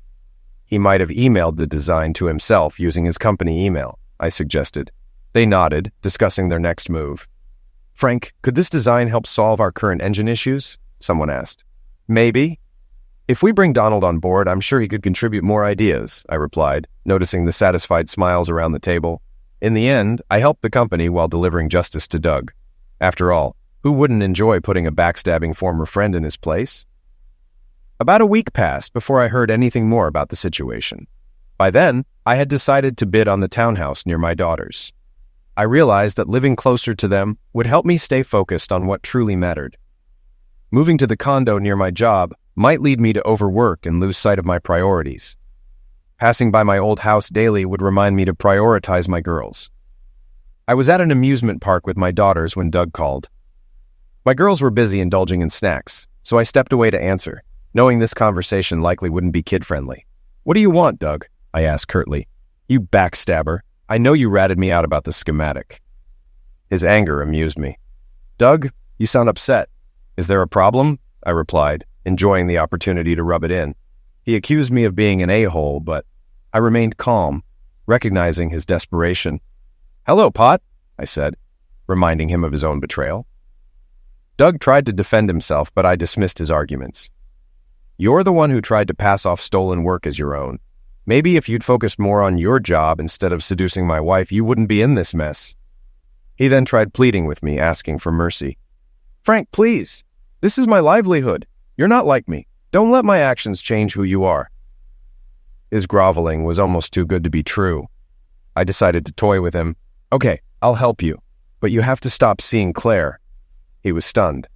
"He might have emailed the design to himself using his company email," I suggested. They nodded, discussing their next move. "Frank, could this design help solve our current engine issues?" someone asked. "Maybe. If we bring Donald on board, I'm sure he could contribute more ideas," I replied, noticing the satisfied smiles around the table. In the end, I helped the company while delivering justice to Doug. After all, who wouldn't enjoy putting a backstabbing former friend in his place? About a week passed before I heard anything more about the situation. By then, I had decided to bid on the townhouse near my daughters. I realized that living closer to them would help me stay focused on what truly mattered. Moving to the condo near my job might lead me to overwork and lose sight of my priorities. Passing by my old house daily would remind me to prioritize my girls. I was at an amusement park with my daughters when Doug called. My girls were busy indulging in snacks, so I stepped away to answer, knowing this conversation likely wouldn't be kid-friendly. "What do you want, Doug?" I asked curtly. "You backstabber. I know you ratted me out about the schematic." His anger amused me. "Doug, you sound upset. Is there a problem?" I replied, enjoying the opportunity to rub it in. He accused me of being an a-hole, but I remained calm, recognizing his desperation. "Hello, Pot," I said, reminding him of his own betrayal. Doug tried to defend himself, but I dismissed his arguments. "You're the one who tried to pass off stolen work as your own. Maybe if you'd focused more on your job instead of seducing my wife, you wouldn't be in this mess." He then tried pleading with me, asking for mercy. "Frank, please. This is my livelihood. You're not like me. Don't let my actions change who you are." His groveling was almost too good to be true. I decided to toy with him. "Okay, I'll help you, but you have to stop seeing Claire." He was stunned.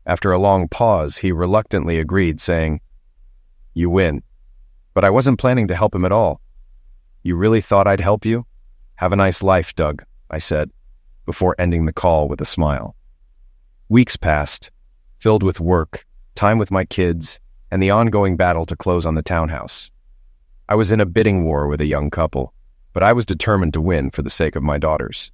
After a long pause, he reluctantly agreed, saying, "You win." But I wasn't planning to help him at all. "You really thought I'd help you? Have a nice life, Doug," I said, before ending the call with a smile. Weeks passed, filled with work, time with my kids, and the ongoing battle to close on the townhouse. I was in a bidding war with a young couple, but I was determined to win for the sake of my daughters.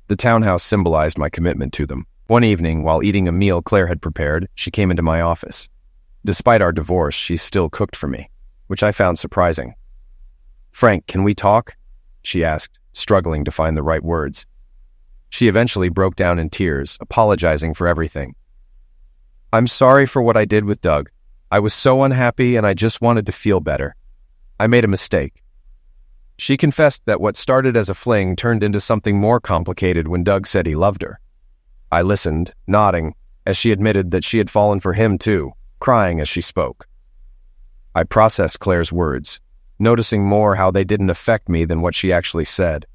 The townhouse symbolized my commitment to them. One evening, while eating a meal Claire had prepared, she came into my office. Despite our divorce, she still cooked for me, which I found surprising. "Frank, can we talk?" she asked, struggling to find the right words. She eventually broke down in tears, apologizing for everything. "I'm sorry for what I did with Doug. I was so unhappy and I just wanted to feel better. I made a mistake." She confessed that what started as a fling turned into something more complicated when Doug said he loved her. I listened, nodding, as she admitted that she had fallen for him too, crying as she spoke. I processed Claire's words, noticing more how they didn't affect me than what she actually said.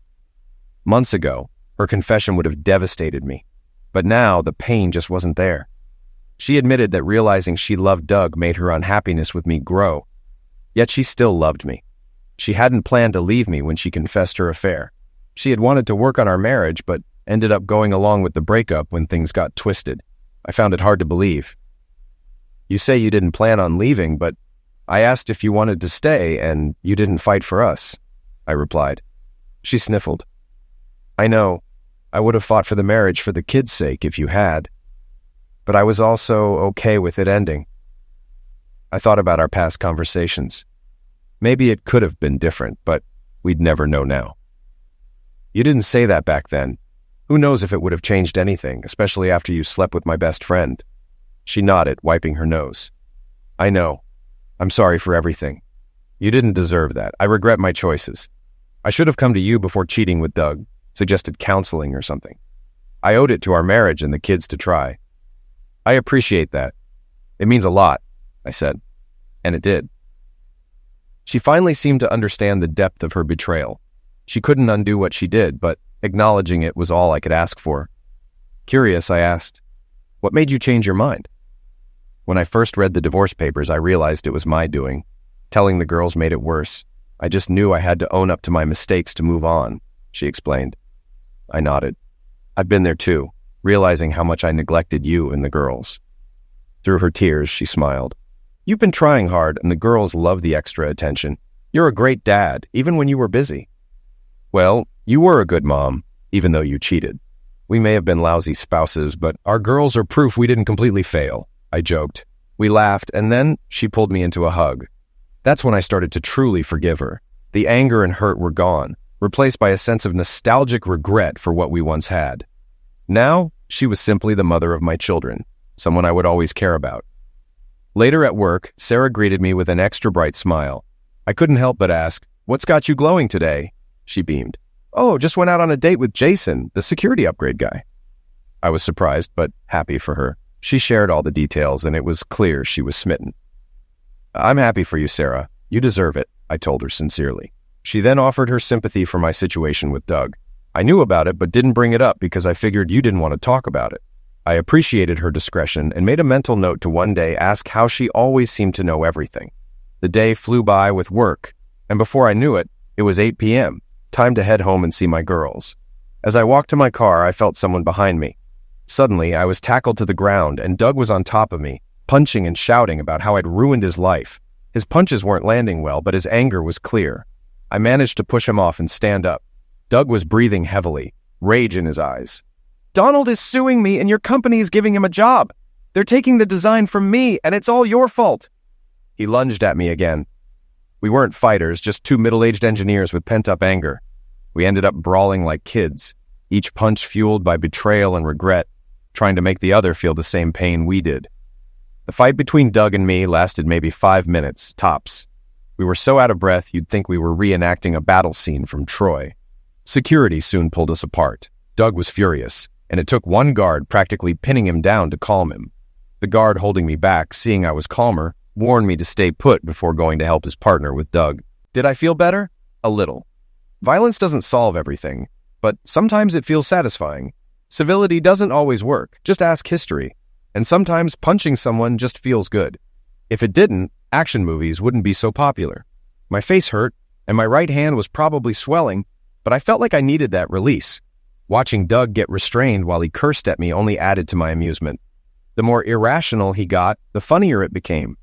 Months ago, her confession would have devastated me, but now the pain just wasn't there. She admitted that realizing she loved Doug made her unhappiness with me grow, yet she still loved me. She hadn't planned to leave me when she confessed her affair. She had wanted to work on our marriage, but ended up going along with the breakup when things got twisted. I found it hard to believe. "You say you didn't plan on leaving, but I asked if you wanted to stay, and you didn't fight for us," I replied. She sniffled. "I know. I would have fought for the marriage for the kids' sake if you had. But I was also okay with it ending." I thought about our past conversations. Maybe it could have been different, but we'd never know now. "You didn't say that back then. Who knows if it would have changed anything, especially after you slept with my best friend." She nodded, wiping her nose. "I know. I'm sorry for everything. You didn't deserve that. I regret my choices. I should have come to you before cheating with Doug, suggested counseling or something. I owed it to our marriage and the kids to try." "I appreciate that. It means a lot," I said. And it did. She finally seemed to understand the depth of her betrayal. She couldn't undo what she did, but acknowledging it was all I could ask for. Curious, I asked, "What made you change your mind?" When I first read the divorce papers, I realized it was my doing. Telling the girls made it worse. I just knew I had to own up to my mistakes to move on, she explained. I nodded. I've been there too, realizing how much I neglected you and the girls. Through her tears, she smiled. "You've been trying hard, and the girls love the extra attention. You're a great dad, even when you were busy." "Well, you were a good mom, even though you cheated. We may have been lousy spouses, but our girls are proof we didn't completely fail," I joked. We laughed, and then she pulled me into a hug. That's when I started to truly forgive her. The anger and hurt were gone, replaced by a sense of nostalgic regret for what we once had. Now, she was simply the mother of my children, someone I would always care about. Later at work, Sarah greeted me with an extra bright smile. I couldn't help but ask, "What's got you glowing today?" She beamed. "Oh, just went out on a date with Jason, the security upgrade guy." I was surprised, but happy for her. She shared all the details, and it was clear she was smitten. "I'm happy for you, Sarah. You deserve it," I told her sincerely. She then offered her sympathy for my situation with Doug. I knew about it, but didn't bring it up because I figured you didn't want to talk about it. I appreciated her discretion and made a mental note to one day ask how she always seemed to know everything. The day flew by with work, and before I knew it, it was 8 p.m., time to head home and see my girls. As I walked to my car, I felt someone behind me. Suddenly, I was tackled to the ground, and Doug was on top of me, punching and shouting about how I'd ruined his life. His punches weren't landing well, but his anger was clear. I managed to push him off and stand up. Doug was breathing heavily, rage in his eyes. "Donald is suing me, and your company is giving him a job. They're taking the design from me, and it's all your fault." He lunged at me again. We weren't fighters, just two middle-aged engineers with pent-up anger. We ended up brawling like kids, each punch fueled by betrayal and regret, trying to make the other feel the same pain we did. The fight between Doug and me lasted maybe 5 minutes, tops. We were so out of breath you'd think we were reenacting a battle scene from Troy. Security soon pulled us apart. Doug was furious, and it took one guard practically pinning him down to calm him. The guard holding me back, seeing I was calmer, warned me to stay put before going to help his partner with Doug. Did I feel better? A little. Violence doesn't solve everything, but sometimes it feels satisfying. Civility doesn't always work, just ask history. And sometimes punching someone just feels good. If it didn't, action movies wouldn't be so popular. My face hurt, and my right hand was probably swelling, but I felt like I needed that release. Watching Doug get restrained while he cursed at me only added to my amusement. The more irrational he got, the funnier it became.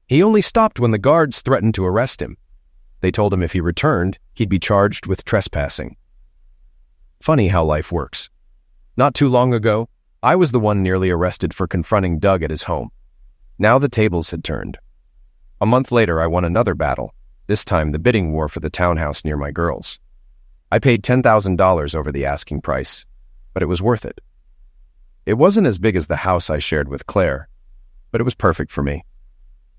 He only stopped when the guards threatened to arrest him. They told him if he returned, he'd be charged with trespassing. Funny how life works. Not too long ago, I was the one nearly arrested for confronting Doug at his home. Now the tables had turned. A month later, I won another battle, this time the bidding war for the townhouse near my girls. I paid $10,000 over the asking price, but it was worth it. It wasn't as big as the house I shared with Claire, but it was perfect for me.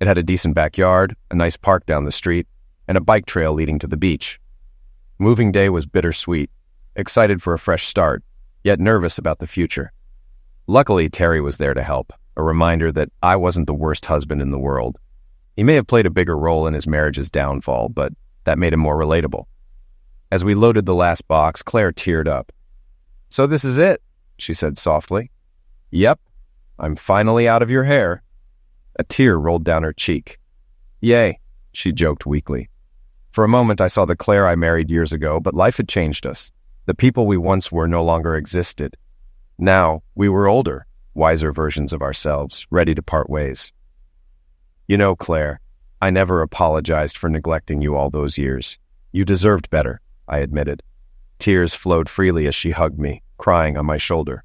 It had a decent backyard, a nice park down the street, and a bike trail leading to the beach. Moving day was bittersweet, excited for a fresh start, yet nervous about the future. Luckily, Terry was there to help, a reminder that I wasn't the worst husband in the world. He may have played a bigger role in his marriage's downfall, but that made him more relatable. As we loaded the last box, Claire teared up. "So this is it," she said softly. "Yep, I'm finally out of your hair." A tear rolled down her cheek. "Yay," she joked weakly. For a moment, I saw the Claire I married years ago, but life had changed us. The people we once were no longer existed. Now, we were older, wiser versions of ourselves, ready to part ways. "You know, Claire, I never apologized for neglecting you all those years. You deserved better," I admitted. Tears flowed freely as she hugged me, crying on my shoulder.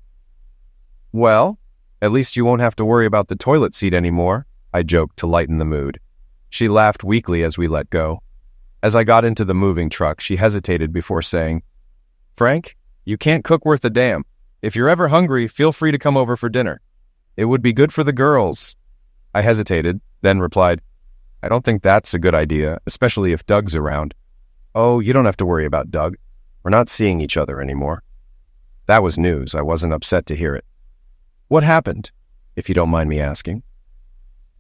"Well, at least you won't have to worry about the toilet seat anymore," I joked to lighten the mood. She laughed weakly as we let go. As I got into the moving truck, she hesitated before saying, "Frank, you can't cook worth a damn. If you're ever hungry, feel free to come over for dinner. It would be good for the girls." I hesitated, then replied, "I don't think that's a good idea, especially if Doug's around." "Oh, you don't have to worry about Doug. We're not seeing each other anymore." That was news. I wasn't upset to hear it. "What happened, if you don't mind me asking?"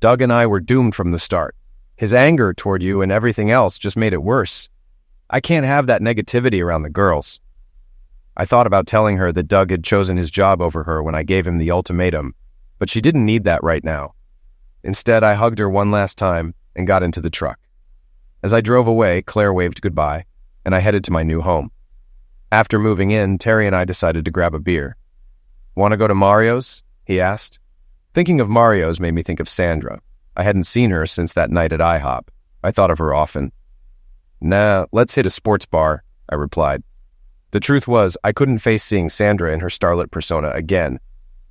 "Doug and I were doomed from the start. His anger toward you and everything else just made it worse. I can't have that negativity around the girls." I thought about telling her that Doug had chosen his job over her when I gave him the ultimatum, but she didn't need that right now. Instead, I hugged her one last time and got into the truck. As I drove away, Claire waved goodbye, and I headed to my new home. After moving in, Terry and I decided to grab a beer. "Want to go to Mario's?" he asked. Thinking of Mario's made me think of Sandra. I hadn't seen her since that night at IHOP. I thought of her often. "Nah, let's hit a sports bar," I replied. The truth was, I couldn't face seeing Sandra in her starlet persona again.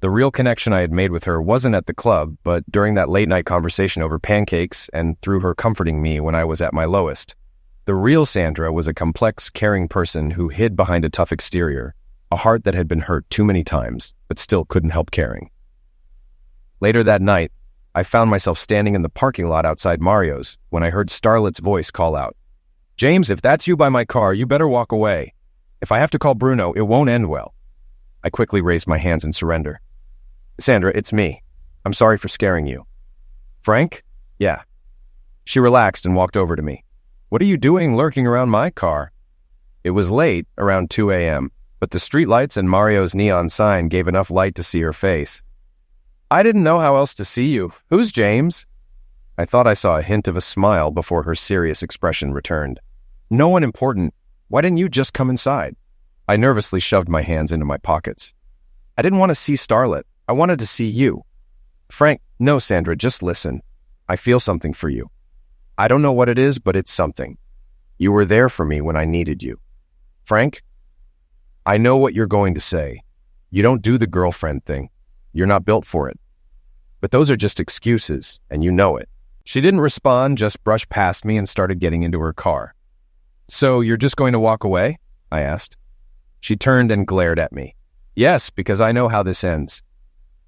The real connection I had made with her wasn't at the club, but during that late-night conversation over pancakes and through her comforting me when I was at my lowest. The real Sandra was a complex, caring person who hid behind a tough exterior, a heart that had been hurt too many times, but still couldn't help caring. Later that night, I found myself standing in the parking lot outside Mario's when I heard Starlet's voice call out, "James, if that's you by my car, you better walk away. If I have to call Bruno, it won't end well." I quickly raised my hands in surrender. "Sandra, it's me. I'm sorry for scaring you." "Frank?" "Yeah." She relaxed and walked over to me. "What are you doing lurking around my car?" It was late, around 2 a.m., but the streetlights and Mario's neon sign gave enough light to see her face. "I didn't know how else to see you. Who's James?" I thought I saw a hint of a smile before her serious expression returned. "No one important. Why didn't you just come inside?" I nervously shoved my hands into my pockets. "I didn't want to see Starlet. I wanted to see you." "Frank, no, Sandra, just listen. I feel something for you. I don't know what it is, but it's something. You were there for me when I needed you." "Frank, I know what you're going to say. You don't do the girlfriend thing. You're not built for it. But those are just excuses, and you know it." She didn't respond, just brushed past me and started getting into her car. "So you're just going to walk away?" I asked. She turned and glared at me. "Yes, because I know how this ends."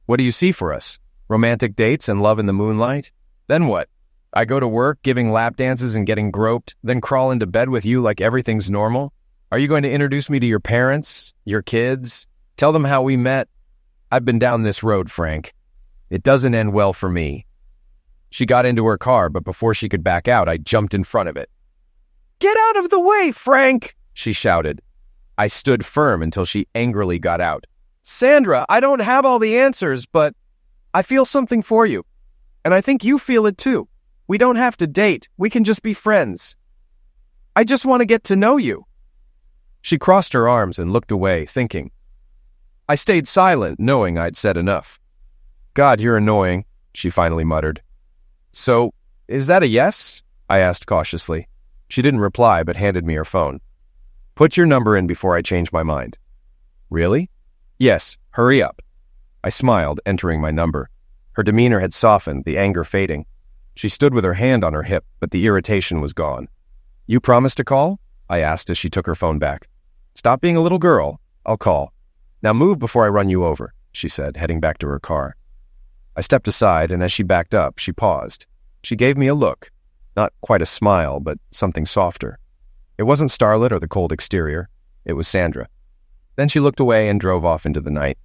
"What do you see for us? Romantic dates and love in the moonlight? Then what?" I go to work giving lap dances and getting groped, then crawl into bed with you like everything's normal? Are you going to introduce me to your parents, your kids? Tell them how we met? I've been down this road, Frank. It doesn't end well for me. She got into her car, but before she could back out, I jumped in front of it. Get out of the way, Frank, she shouted. I stood firm until she angrily got out. Sandra, I don't have all the answers, but I feel something for you. And I think you feel it too. We don't have to date. We can just be friends. I just want to get to know you. She crossed her arms and looked away, thinking. I stayed silent, knowing I'd said enough. God, you're annoying, she finally muttered. So, is that a yes? I asked cautiously. She didn't reply, but handed me her phone. Put your number in before I change my mind. Really? Yes, hurry up. I smiled, entering my number. Her demeanor had softened, the anger fading. She stood with her hand on her hip, but the irritation was gone. You promised to call? I asked as she took her phone back. Stop being a little girl. I'll call. Now move before I run you over, she said, heading back to her car. I stepped aside, and as she backed up, she paused. She gave me a look. Not quite a smile, but something softer. It wasn't starlit or the cold exterior. It was Sandra. Then she looked away and drove off into the night.